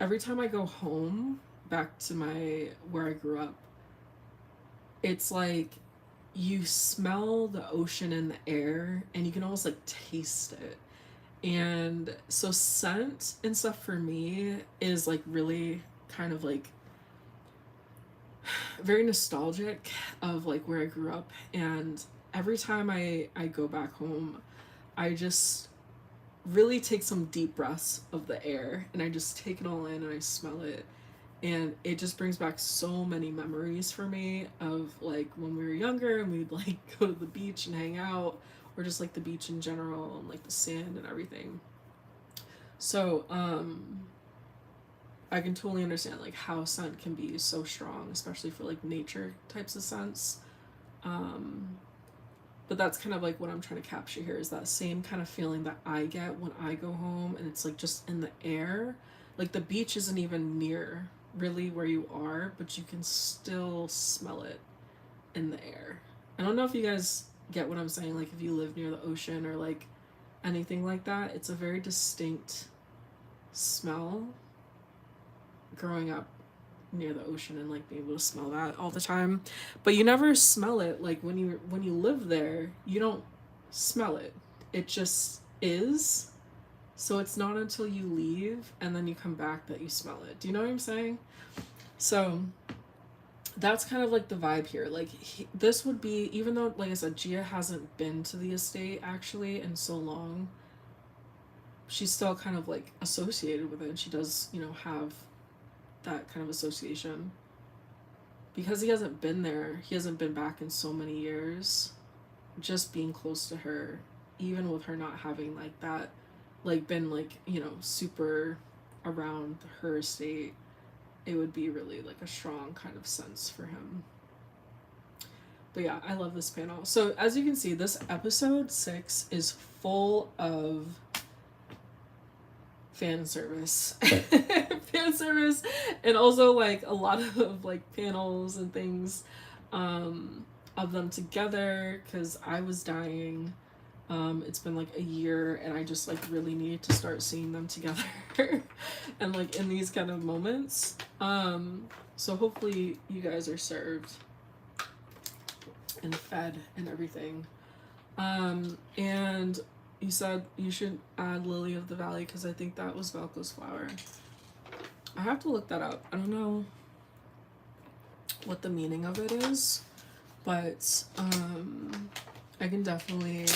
every time I go home back to my where I grew up, it's like you smell the ocean in the air and you can almost like taste it. And so scent and stuff for me is like really kind of like very nostalgic of like where I grew up. And every time I go back home, I just really take some deep breaths of the air and I just take it all in and I smell it. And it just brings back so many memories for me of like when we were younger and we'd like go to the beach and hang out, or just like the beach in general and like the sand and everything. So I can totally understand like how scent can be so strong, especially for like nature types of scents. Um, but that's kind of like what I'm trying to capture here, is that same kind of feeling that I get when I go home and it's like just in the air. Like the beach isn't even near really where you are, but you can still smell it in the air. I don't know if you guys get what I'm saying, like if you live near the ocean or like anything like that. It's a very distinct smell growing up near the ocean and like being able to smell that all the time. But you never smell it like when you live there, you don't smell it. It just is. So it's not until you leave and then you come back that you smell it. Do you know what I'm saying? So that's kind of like the vibe here. Like this would be, even though like I said, Gia hasn't been to the estate actually in so long, she's still kind of like associated with it, and she does, you know, have that kind of association. Because he hasn't been there, he hasn't been back in so many years, just being close to her, even with her not having like that, like been like, you know, super around her estate, it would be really like a strong kind of sense for him. But yeah, I love this panel. So as you can see, this episode 6 is full of fan service. Fan service, and also like a lot of like panels and things of them together, because I was dying. It's been like a year and I just like really need to start seeing them together and like in these kind of moments. So hopefully you guys are served and fed and everything. And you said you should add Lily of the Valley because I think that was Velko's flower. I have to look that up. I don't know what the meaning of it is, but I can definitely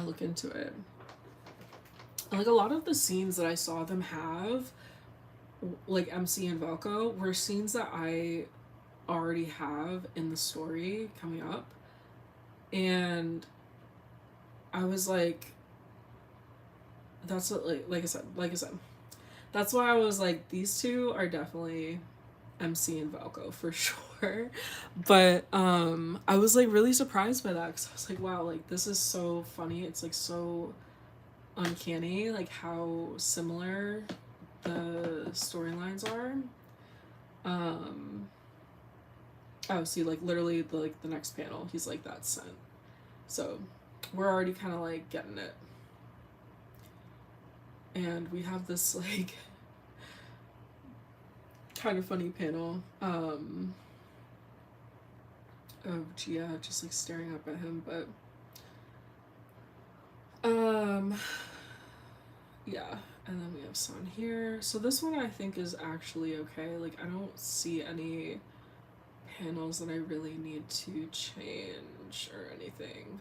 look into it. And like a lot of the scenes that I saw them have, like MC and Velko, were scenes that I already have in the story coming up. And I was like, that's what, like I said, that's why I was like, these two are definitely MC and Velko for sure. But I was like really surprised by that, because I was like, wow, like this is so funny. It's like so uncanny, like how similar the storylines are. Oh, see, like literally the next panel, he's like, that's sent. So we're already kind of like getting it. And we have this like kind of funny panel of Gia just like staring up at him, but yeah. And then we have Sun here. So this one I think is actually okay. Like I don't see any panels that I really need to change or anything.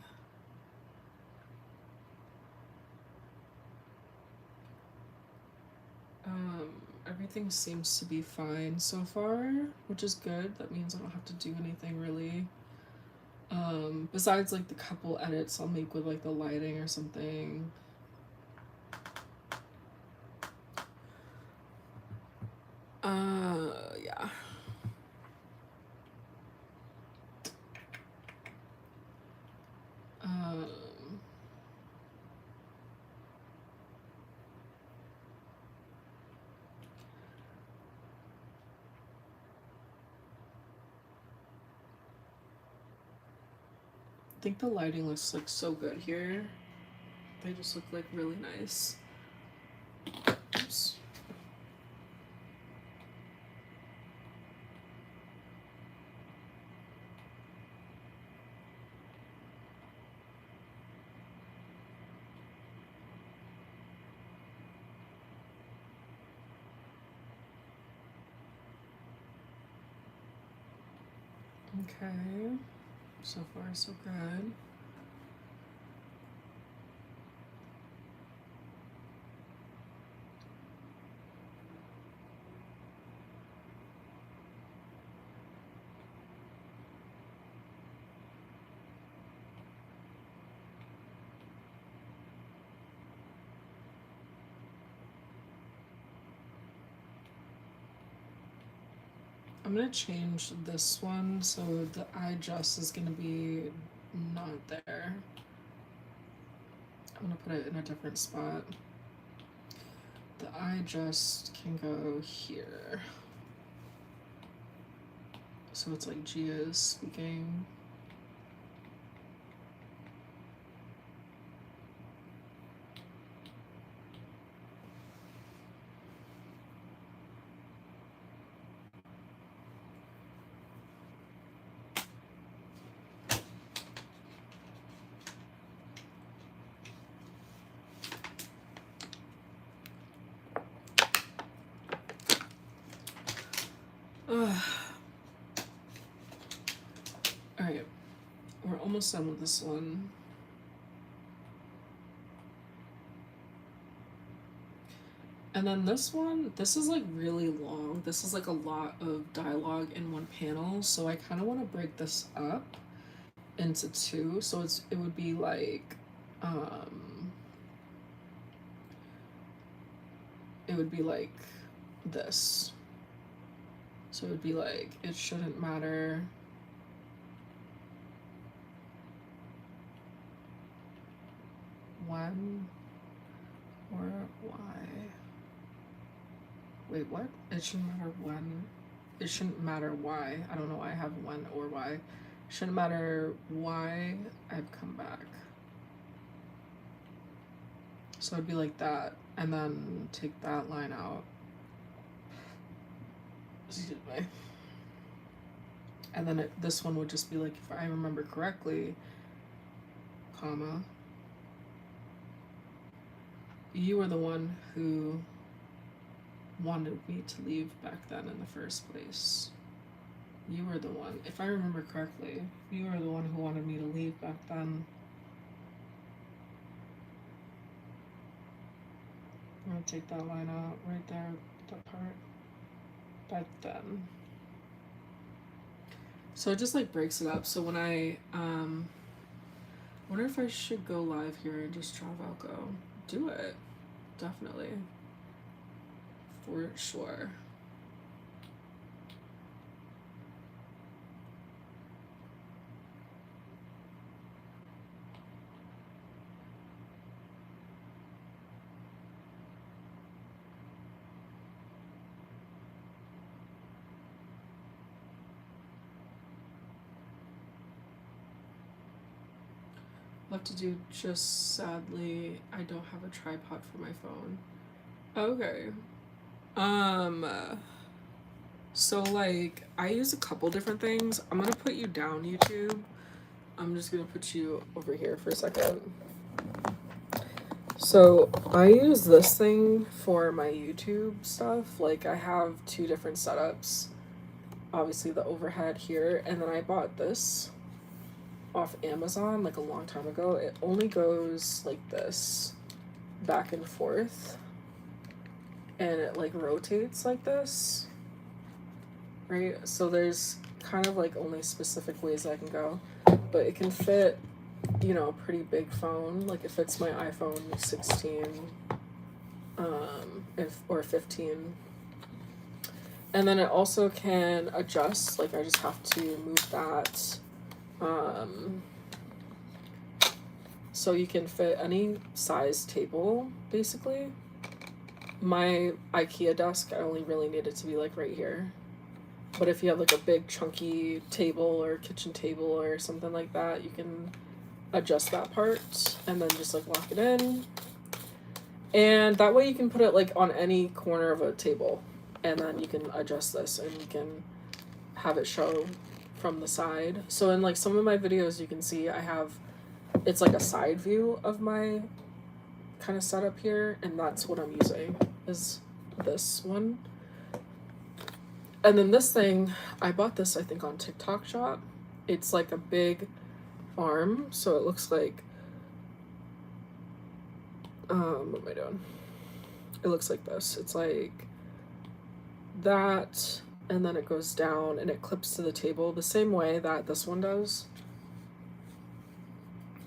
Everything seems to be fine so far, which is good. That means I don't have to do anything really. Besides like the couple edits I'll make with like the lighting or something. Yeah. I think the lighting looks like so good here. They just look like really nice. Oops. Okay, so far so good. I'm gonna change this one so the iDress is gonna be not there. I'm gonna put it in a different spot. the I just can go here. So it's like Gia is speaking. Alright, we're almost done with this one. And then this one, this is like really long. This is like a lot of dialogue in one panel. So I kind of want to break this up into two. So it would be like, it would be like this. So it would be like, it shouldn't matter when or why. Wait, what? It shouldn't matter when. It shouldn't matter why. I don't know why I have when or why. It shouldn't matter why I've come back. So it'd be like that, and then take that line out. Excuse me. And then this one would just be like, if I remember correctly, comma, you were the one who wanted me to leave back then in the first place. You were the one, if I remember correctly, you were the one who wanted me to leave back then. I'm gonna take that line out right there, that part. Back then. So it just like breaks it up. So when I wonder if I should go live here and just try Valko. Do it. Definitely. For sure. Love to do, just sadly I don't have a tripod for my phone. Okay. So like I use a couple different things. I'm gonna put you down, YouTube. I'm just gonna put you over here for a second. So I use this thing for my YouTube stuff. Like I have two different setups. Obviously the overhead here, and then I bought this off Amazon like a long time ago. It only goes like this, back and forth, and it like rotates like this, right? So there's kind of like only specific ways I can go, but it can fit, you know, a pretty big phone. Like it fits my iPhone 16 or 15, and then it also can adjust. Like I just have to move that, so you can fit any size table basically. My IKEA desk, I only really need it to be like right here, but if you have like a big chunky table or kitchen table or something like that, you can adjust that part and then just like lock it in, and that way you can put it like on any corner of a table, and then you can adjust this and you can have it show from the side. So in like some of my videos you can see I have, it's like a side view of my kind of setup here, and that's what I'm using, is this one. And then this thing, I bought this I think on TikTok Shop. It's like a big arm, so it looks like what am I doing? It looks like this. It's like that, and then it goes down and it clips to the table the same way that this one does,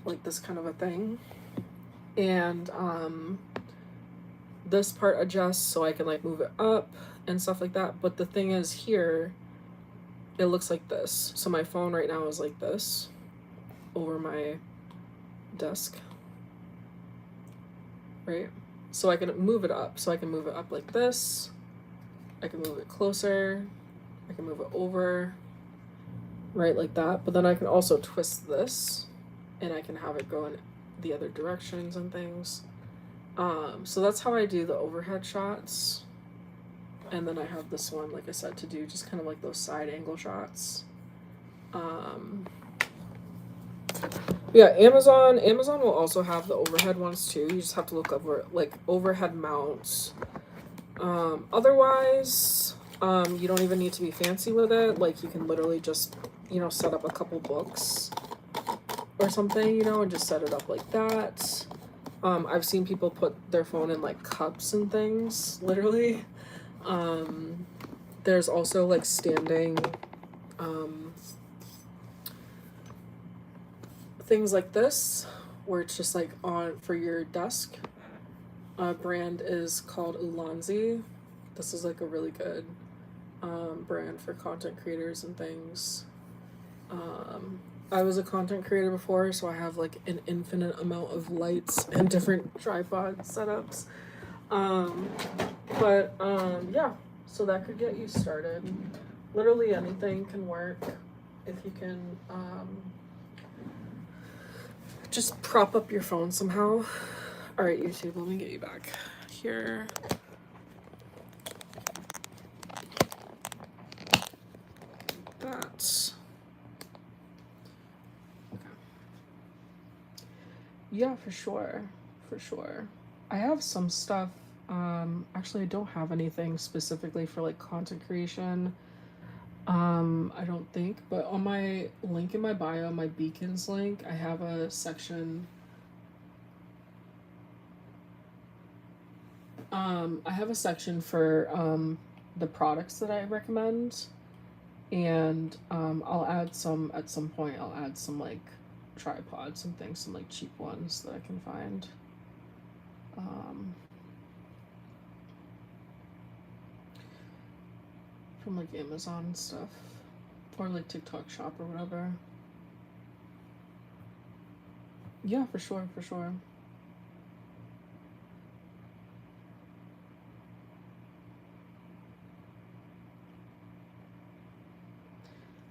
like this kind of a thing. And this part adjusts so I can like move it up and stuff like that. But the thing is, here it looks like this. So my phone right now is like this over my desk, right? so I can move it up. So I can move it up like this. I can move it closer. I can move it over, right, like that. But then I can also twist this, and I can have it go in the other directions and things. So that's how I do the overhead shots. And then I have this one, like I said, to do just kind of like those side angle shots. Yeah, Amazon will also have the overhead ones too. You just have to look over like overhead mounts. Otherwise, you don't even need to be fancy with it. Like you can literally just, set up a couple books or something, and just set it up like that. I've seen people put their phone in like cups and things, literally. There's also like standing things like this where it's just like on for your desk. Brand is called Ulanzi. This is like a really good brand for content creators and things. I was a content creator before, so I have like an infinite amount of lights and different tripod setups. Yeah, so that could get you started. Literally anything can work if you can just prop up your phone somehow. All right, YouTube, let me get you back here. That's okay. Yeah, for sure. I have some stuff. Actually, I don't have anything specifically for like content creation. I don't think, but on my link in my bio, my Beacons link, I have a section. I have a section for the products that I recommend, and I'll add some at some point. I'll add some like tripods and things, some like cheap ones that I can find. From like Amazon and stuff, or like TikTok Shop or whatever. Yeah, for sure.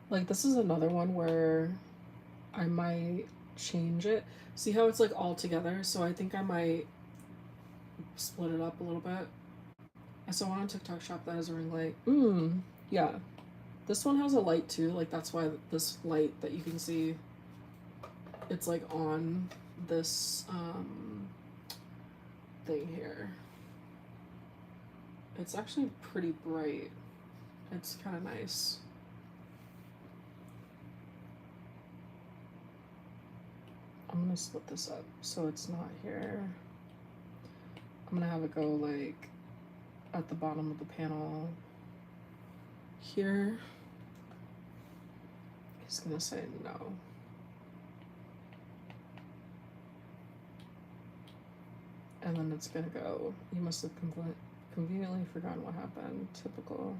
Like this is another one where I might change it. See how it's like all together? So I think I might split it up a little bit. I saw one on TikTok Shop that has a ring light. Yeah. This one has a light too. Like that's why this light that you can see, it's like on this thing here. It's actually pretty bright. It's kind of nice. I'm gonna split this up so it's not here. I'm gonna have it go like at the bottom of the panel here. He's gonna say no. And then it's gonna go, you must have conveniently forgotten what happened. Typical.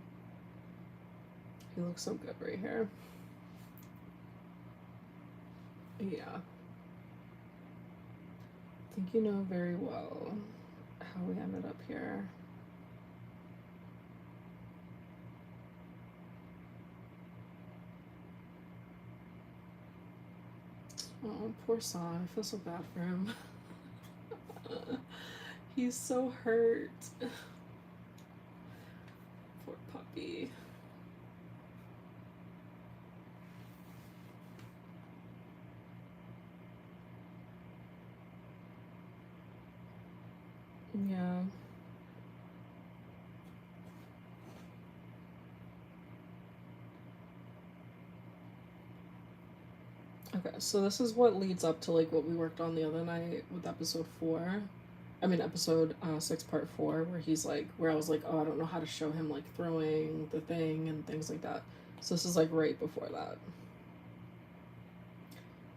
He looks so good right here. Yeah. I think you know very well how we ended up here. Oh, poor Son. I feel so bad for him. He's so hurt. Poor puppy. Yeah. Okay, so this is what leads up to like what we worked on the other night with episode 4. I mean episode 6 part 4, where he's like, where I was like, oh, I don't know how to show him like throwing the thing and things like that. So this is like right before that.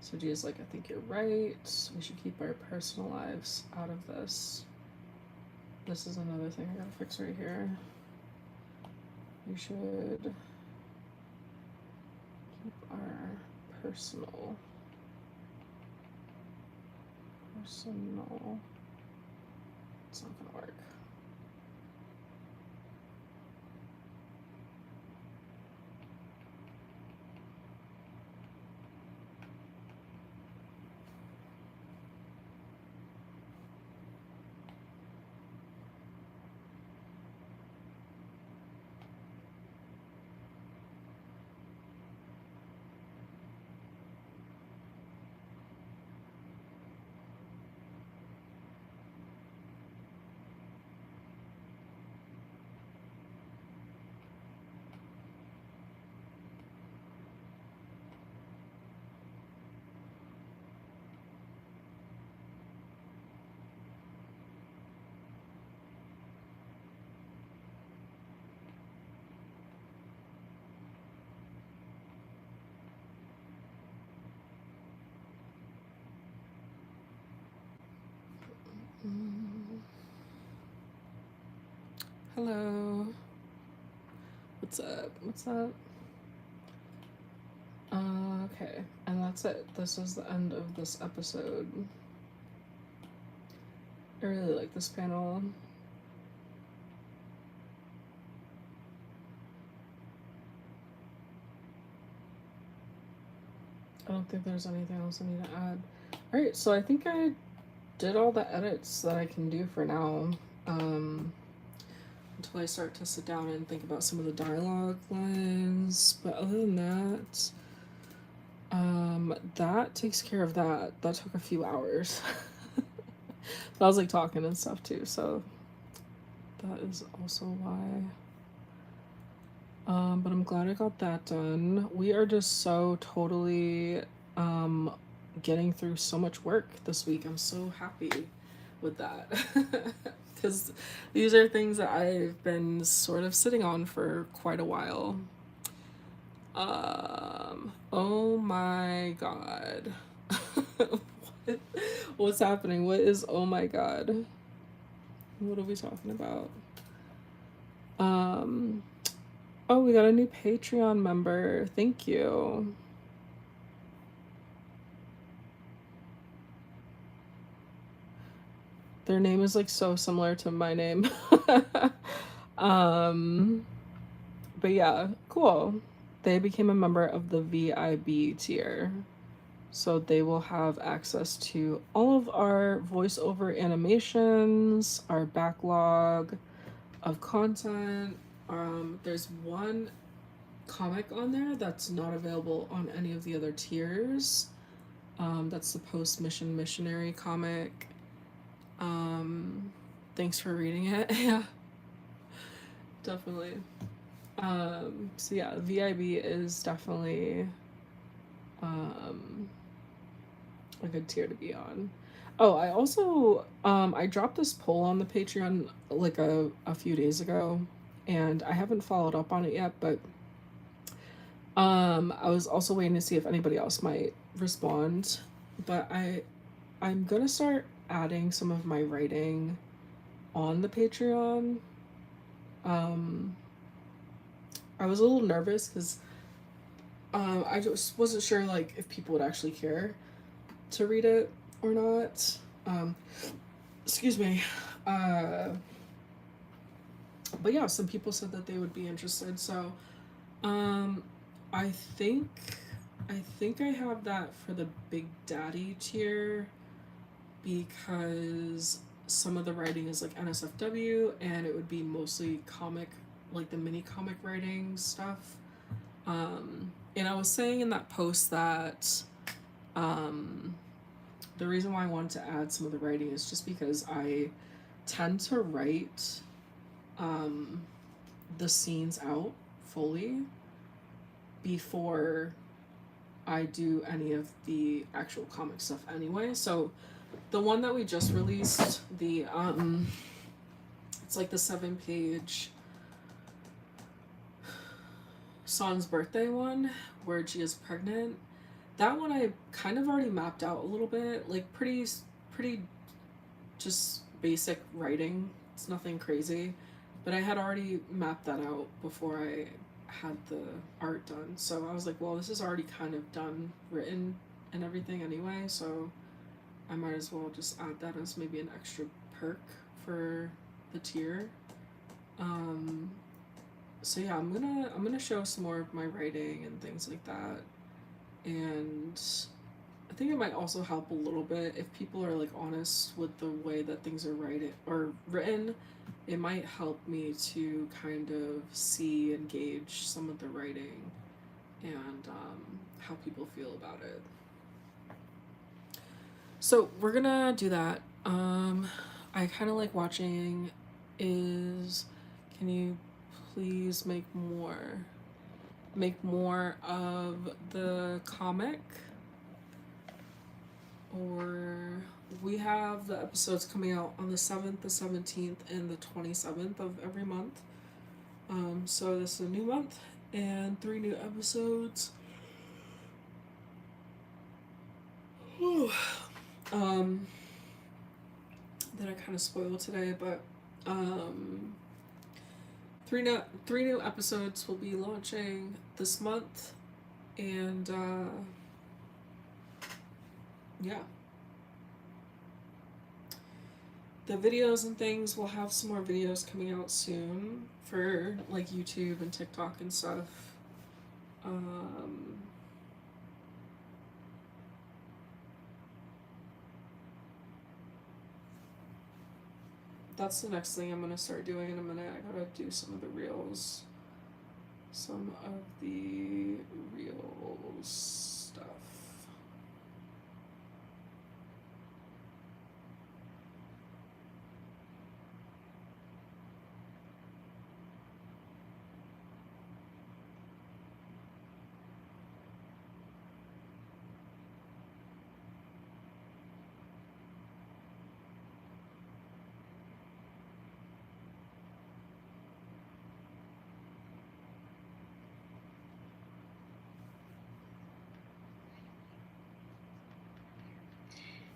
So Gia's like, I think you're right. We should keep our personal lives out of this. This is another thing I gotta fix right here. We should keep our personal It's not gonna work. Hello. What's up? What's up? Okay, and that's it. This is the end of this episode. I really like this panel. I don't think there's anything else I need to add. Alright, so I think I did all the edits that I can do for now. Until I start to sit down and think about some of the dialogue lines. But other than that, that takes care of that. That took a few hours. But I was like talking and stuff too, so that is also why. But I'm glad I got that done. We are just so totally getting through so much work this week. I'm so happy with that. Because these are things that I've been sort of sitting on for quite a while. Oh my god. What's happening? What is oh my god? What are we talking about? Oh, we got a new Patreon member. Thank you. Their name is like so similar to my name. But yeah, cool. They became a member of the VIB tier. So they will have access to all of our voiceover animations, our backlog of content. There's one comic on there that's not available on any of the other tiers. That's the post-mission missionary comic. Thanks for reading it. Yeah, definitely. So yeah, VIB is definitely a good tier to be on. Oh, I also I dropped this poll on the Patreon like a few days ago, and I haven't followed up on it yet, but I was also waiting to see if anybody else might respond. But I'm gonna start adding some of my writing on the Patreon. I was a little nervous because I just wasn't sure like if people would actually care to read it or not. Excuse me. But yeah, some people said that they would be interested. So, I think I have that for the Big Daddy tier because some of the writing is like NSFW and it would be mostly comic, like the mini comic writing stuff. And I was saying in that post that the reason why I wanted to add some of the writing is just because I tend to write the scenes out fully before I do any of the actual comic stuff anyway. So the one that we just released, the it's like the 7-page Son's birthday one where she is pregnant. That one I kind of already mapped out a little bit, like pretty just basic writing. It's nothing crazy, but I had already mapped that out before I had the art done. So I was like, well, this is already kind of done, written and everything anyway, so I might as well just add that as maybe an extra perk for the tier. So yeah, I'm gonna show some more of my writing and things like that, and I think it might also help a little bit if people are like honest with the way that things are written. It might help me to kind of see and gauge some of the writing and how people feel about it. So we're gonna do that. I kind of like watching. Can you please make more of the comic? Or we have the episodes coming out on the 7th, the 17th, and the 27th of every month. So this is a new month and 3 new episodes. That I kind of spoiled today, but 3 new episodes will be launching this month, and yeah. The videos and things, we'll have some more videos coming out soon for like YouTube and TikTok and stuff. That's the next thing I'm gonna start doing in a minute. I gotta do some of the reels. Stuff.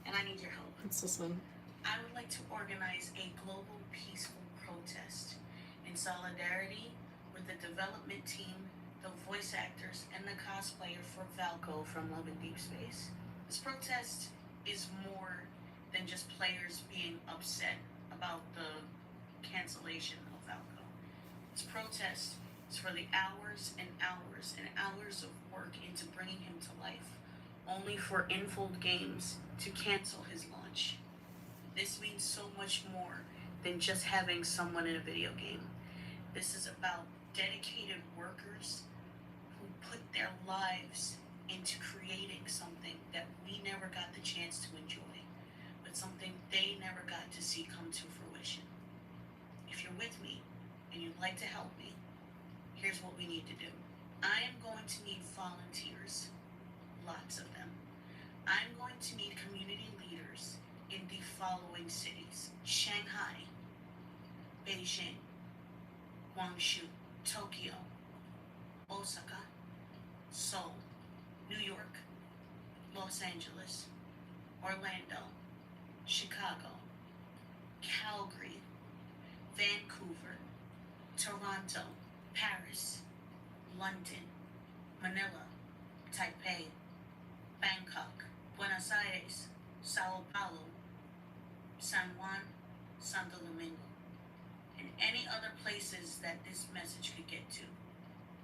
And I need your help. Let's listen. I would like to organize a global peaceful protest in solidarity with the development team, the voice actors, and the cosplayer for Valko from Love and Deep Space. This protest is more than just players being upset about the cancellation of Valko. This protest is for the hours and hours and hours of work into bringing him to life, only for Infold Games to cancel his launch. This means so much more than just having someone in a video game. This is about dedicated workers who put their lives into creating something that we never got the chance to enjoy, but something they never got to see come to fruition. If you're with me and you'd like to help me, here's what we need to do. I am going to need volunteers, lots of them. I'm going to need community leaders in the following cities: Shanghai, Beijing, Guangzhou, Tokyo, Osaka, Seoul, New York, Los Angeles, Orlando, Chicago, Calgary, Vancouver, Toronto, Paris, London, Manila, Taipei, Bangkok, Buenos Aires, Sao Paulo, San Juan, Santo Domingo, and any other places that this message could get to.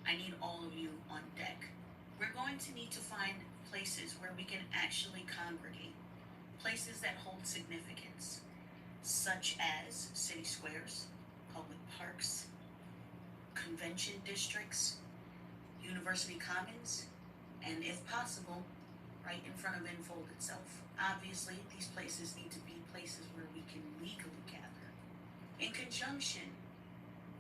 I need all of you on deck. We're going to need to find places where we can actually congregate, places that hold significance, such as city squares, public parks, convention districts, university commons, and if possible, right in front of Infold itself. Obviously, these places need to be places where we can legally gather. In conjunction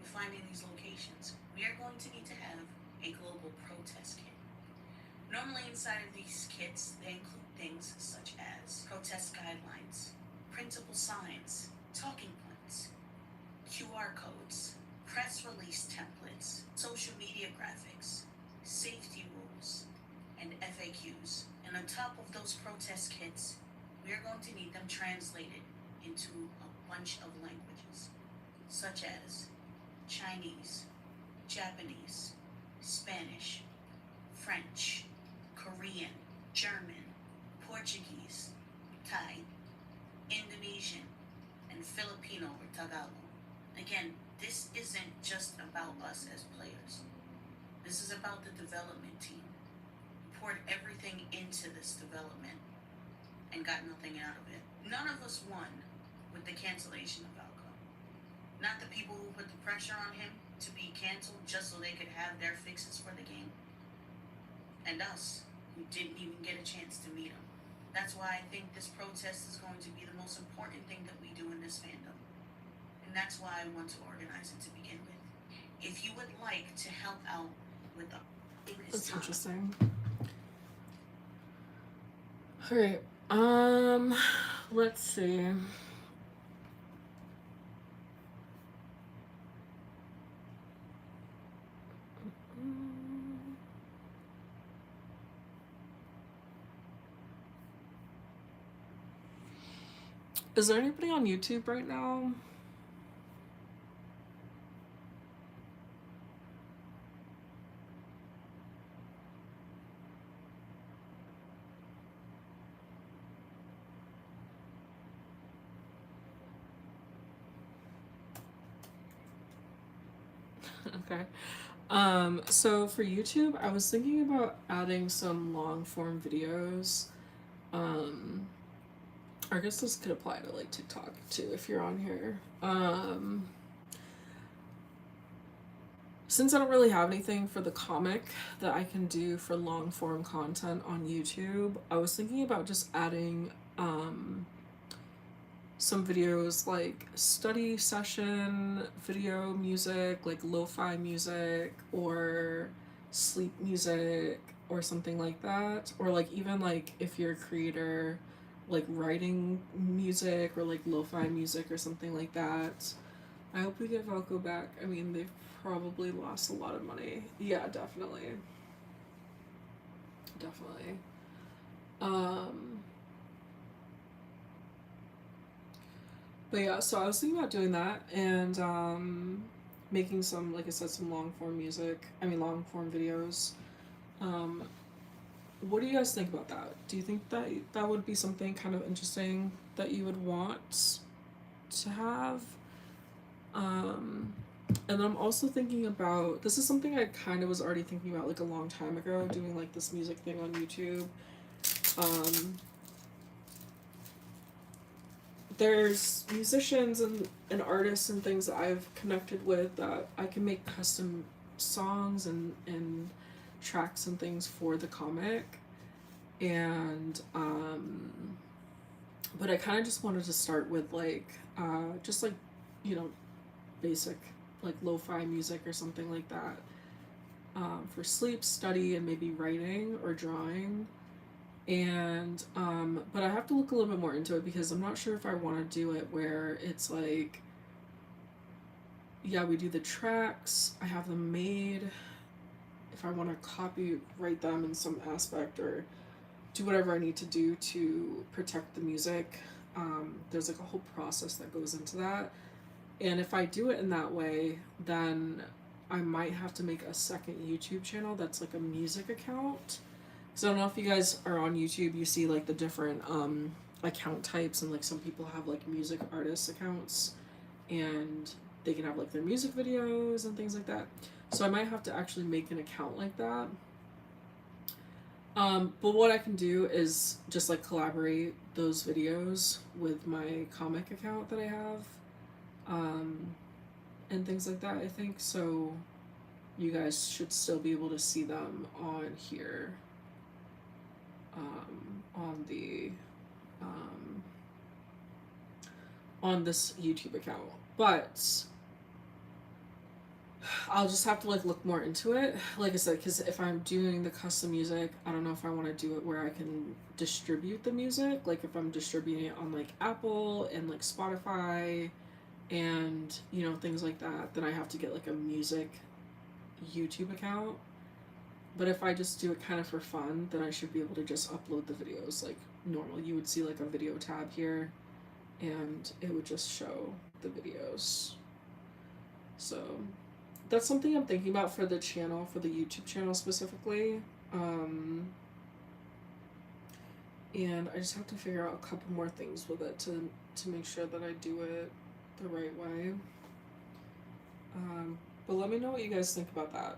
with finding these locations, we are going to need to have a global protest kit. Normally inside of these kits, they include things such as protest guidelines, printable signs, talking points, QR codes, press release templates, social media graphics, safety rules, and FAQs. And on top of those protest kits, we are going to need them translated into a bunch of languages, such as Chinese, Japanese, Spanish, French, Korean, German, Portuguese, Thai, Indonesian, and Filipino Tagalog. Again, this isn't just about us as players. This is about the development team. We poured everything into this development and got nothing out of it. None of us won with the cancellation of Valco. Not the people who put the pressure on him to be canceled just so they could have their fixes for the game. And us, who didn't even get a chance to meet him. That's why I think this protest is going to be the most important thing that we do in this fandom. And that's why I want to organize it to begin with. If you would like to help out with the... That's interesting. Alright, let's see. Is there anybody on YouTube right now? Okay. So for YouTube, I was thinking about adding some long form videos. I guess this could apply to like TikTok too if you're on here. Since I don't really have anything for the comic that I can do for long form content on YouTube, I was thinking about just adding some videos like study session video music, like lo-fi music or sleep music or something like that, or like even like if you're a creator, like writing music or like lo-fi music or something like that. I hope we get Valco back. I mean, they've probably lost a lot of money. Yeah, definitely. Definitely. But yeah, so I was thinking about doing that and making some, like I said, some long form music. I mean, long form videos. What do you guys think about that? Do you think that that would be something kind of interesting that you would want to have? And then I'm also thinking about, this is something I kind of was already thinking about like a long time ago, doing like this music thing on YouTube. There's musicians and artists and things that I've connected with that I can make custom songs and tracks and things for the comic. And but I kind of just wanted to start with like just like, you know, basic like lo-fi music or something like that for sleep, study, and maybe writing or drawing. And but I have to look a little bit more into it because I'm not sure if I want to do it where it's like, yeah, we do the tracks, I have them made, if I want to copyright them in some aspect or do whatever I need to do to protect the music. There's like a whole process that goes into that. And if I do it in that way, then I might have to make a second YouTube channel that's like a music account. So I don't know if you guys are on YouTube, you see like the different account types, and like some people have like music artist accounts and they can have like their music videos and things like that. So I might have to actually make an account like that. But what I can do is just like collaborate those videos with my comic account that I have, and things like that, I think. So you guys should still be able to see them on here, on the, on this YouTube account. But I'll just have to like look more into it, like I said, because if I'm doing the custom music, I don't know if I want to do it where I can distribute the music, like if I'm distributing it on like Apple and like Spotify and, you know, things like that, then I have to get like a music YouTube account. But if I just do it kind of for fun, then I should be able to just upload the videos like normal. You would see like a video tab here and it would just show the videos. So that's something I'm thinking about for the channel, for the YouTube channel specifically. And I just have to figure out a couple more things with it to make sure that I do it the right way. But let me know what you guys think about that.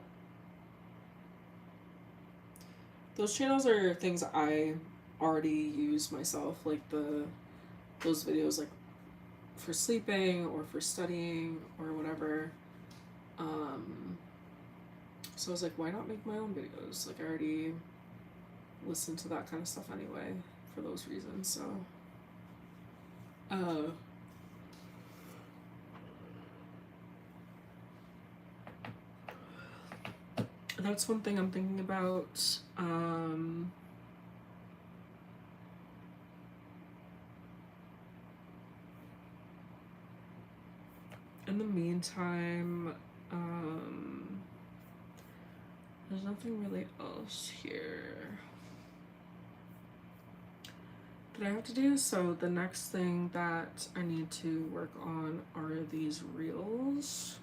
Those channels are things I already use myself, like those videos like for sleeping or for studying or whatever. So I was like, why not make my own videos? Like, I already listen to that kind of stuff anyway for those reasons. So that's one thing I'm thinking about. In the meantime, there's nothing really else here that I have to do. So the next thing that I need to work on are these reels.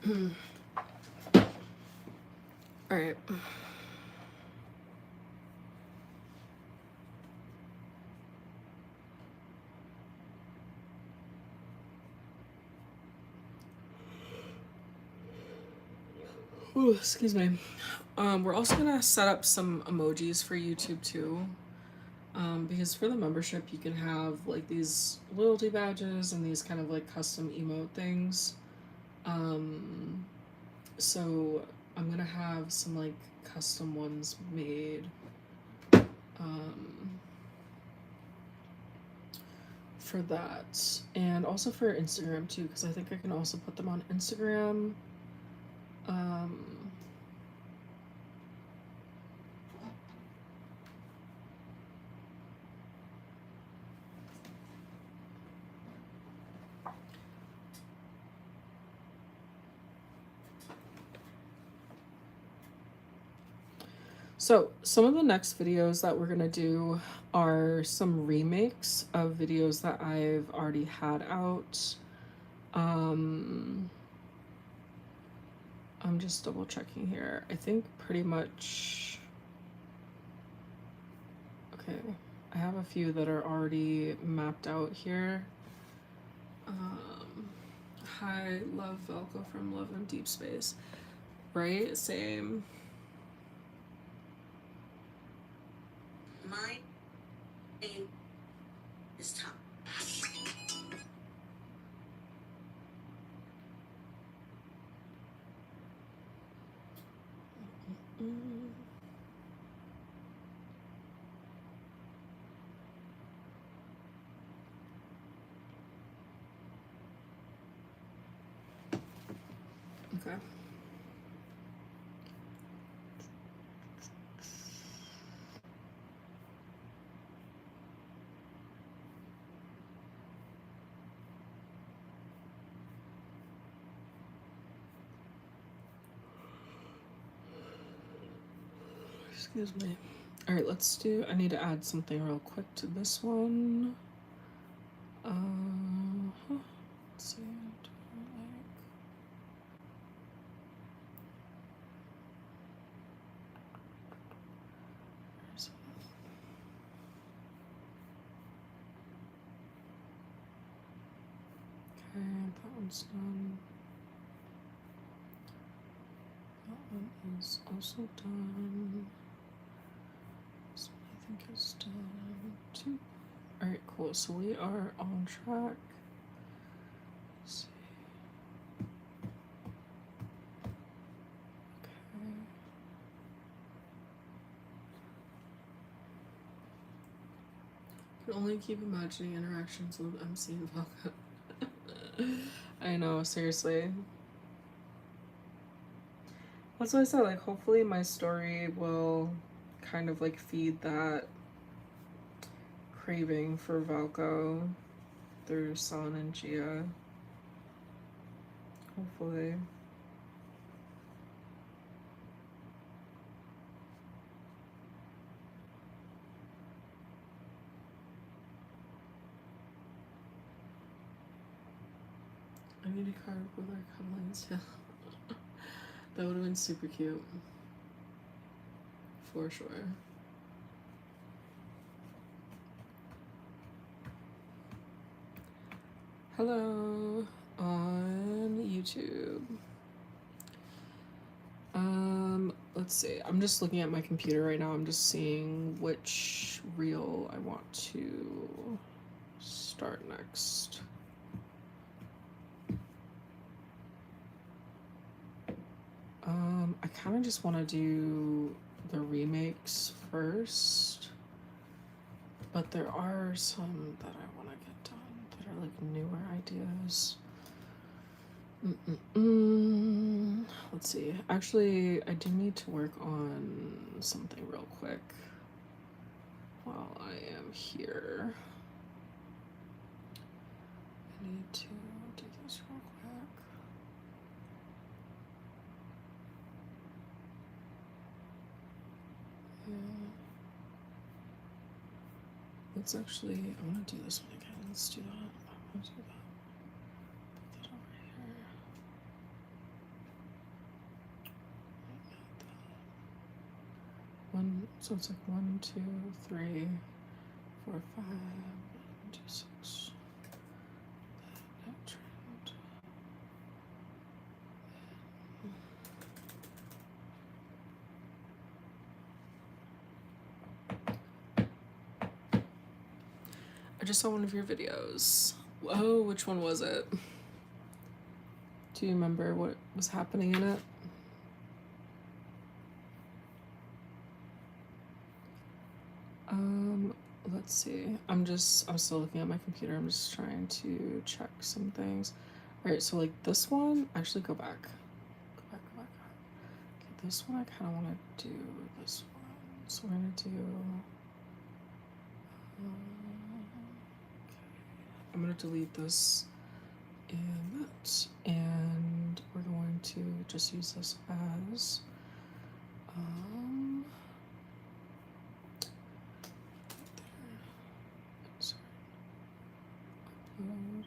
All right. Ooh, excuse me. We're also gonna set up some emojis for YouTube too. Because for the membership you can have like these loyalty badges and these kind of like custom emote things. So I'm gonna have some like custom ones made. For that, and also for Instagram too, because I think I can also put them on Instagram. So some of the next videos that we're gonna do are some remakes of videos that I've already had out. I'm just double checking here. I think pretty much, okay, I have a few that are already mapped out here. Hi, love Velko from Love and Deep Space. Right, same. My name is Tom. Okay. Excuse me. All right, let's do, I need to add something real quick to this one. Let's see. Okay, that one's done. That one is also done. This one I think is done too. Alright, cool. So we are on track. Let's see. can only keep imagining interactions with MC and Falco. I know, seriously. That's what I said, like, hopefully my story will kind of, like, feed that craving for Valko through San and Gia. Hopefully. I need a card with our cuddlings too. That would have been super cute. For sure. Hello on YouTube. Let's see. I'm just looking at my computer right now. I'm just seeing which reel I want to start next. I kind of just want to do the remakes first, but there are some that I want to get done that are like newer ideas. Let's see. Actually, I do need to work on something real quick while I am here. I need to do this real quick. Let's actually, I want to do this one again. Let's do that. I want to do that. Put that over here. One, so it's like 1, 2, 3, 4, 5, 1, 2, 6. That trend. I just saw one of your videos. Oh, which one was it? Do you remember what was happening in it? Let's see. I'm still looking at my computer. I'm just trying to check some things. All right, so like this one, actually go back. Go back. Okay, this one I kind of want to do this one. So we're gonna do, okay. I'm gonna delete this and that, and we're going to just use this as, upload and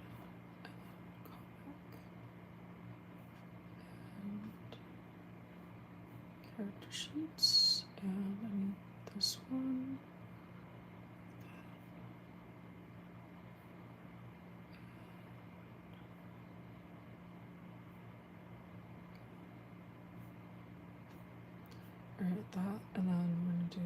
character sheets, and I need this one. Alright, that, and then we're gonna do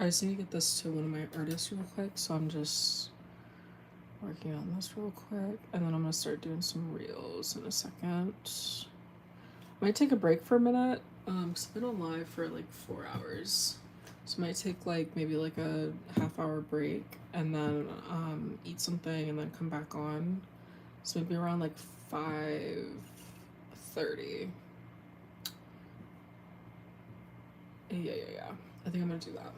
I just need to get this to one of my artists real quick, so I'm just working on this real quick, and then I'm gonna start doing some reels in a second. Might take a break for a minute, because I've been on live for like 4 hours. So might take like maybe like a half-hour break, and then eat something and then come back on. So maybe around like 5:30. Yeah. I think I'm gonna do that.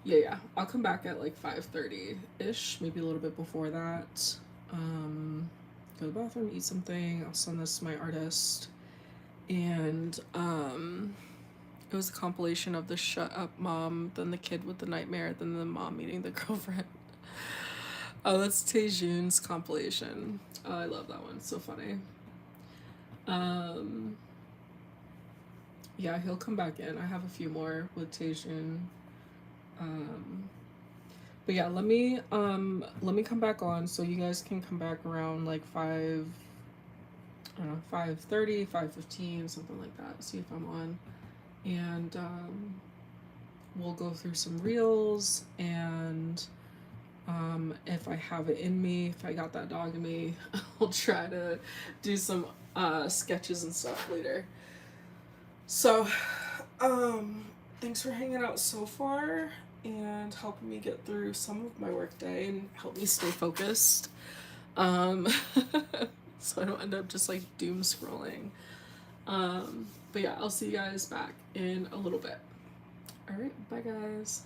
Yeah. I'll come back at like 5:30-ish, maybe a little bit before that. Go to the bathroom, eat something. I'll send this to my artist. And it was a compilation of the shut up mom, then the kid with the nightmare, then the mom meeting the girlfriend. Oh, that's Taejun's compilation. Oh, I love that one. It's so funny. Yeah, he'll come back in. I have a few more with Taejun. But yeah, let me come back on so you guys can come back around like 5:30, 5:15, something like that. See if I'm on. And we'll go through some reels, and If I have it in me, if I got that dog in me, I'll try to do some sketches and stuff later. So, thanks for hanging out so far and helping me get through some of my work day and help me stay focused. Um, so I don't end up just like doom scrolling. But yeah, I'll see you guys back in a little bit. All right, bye guys.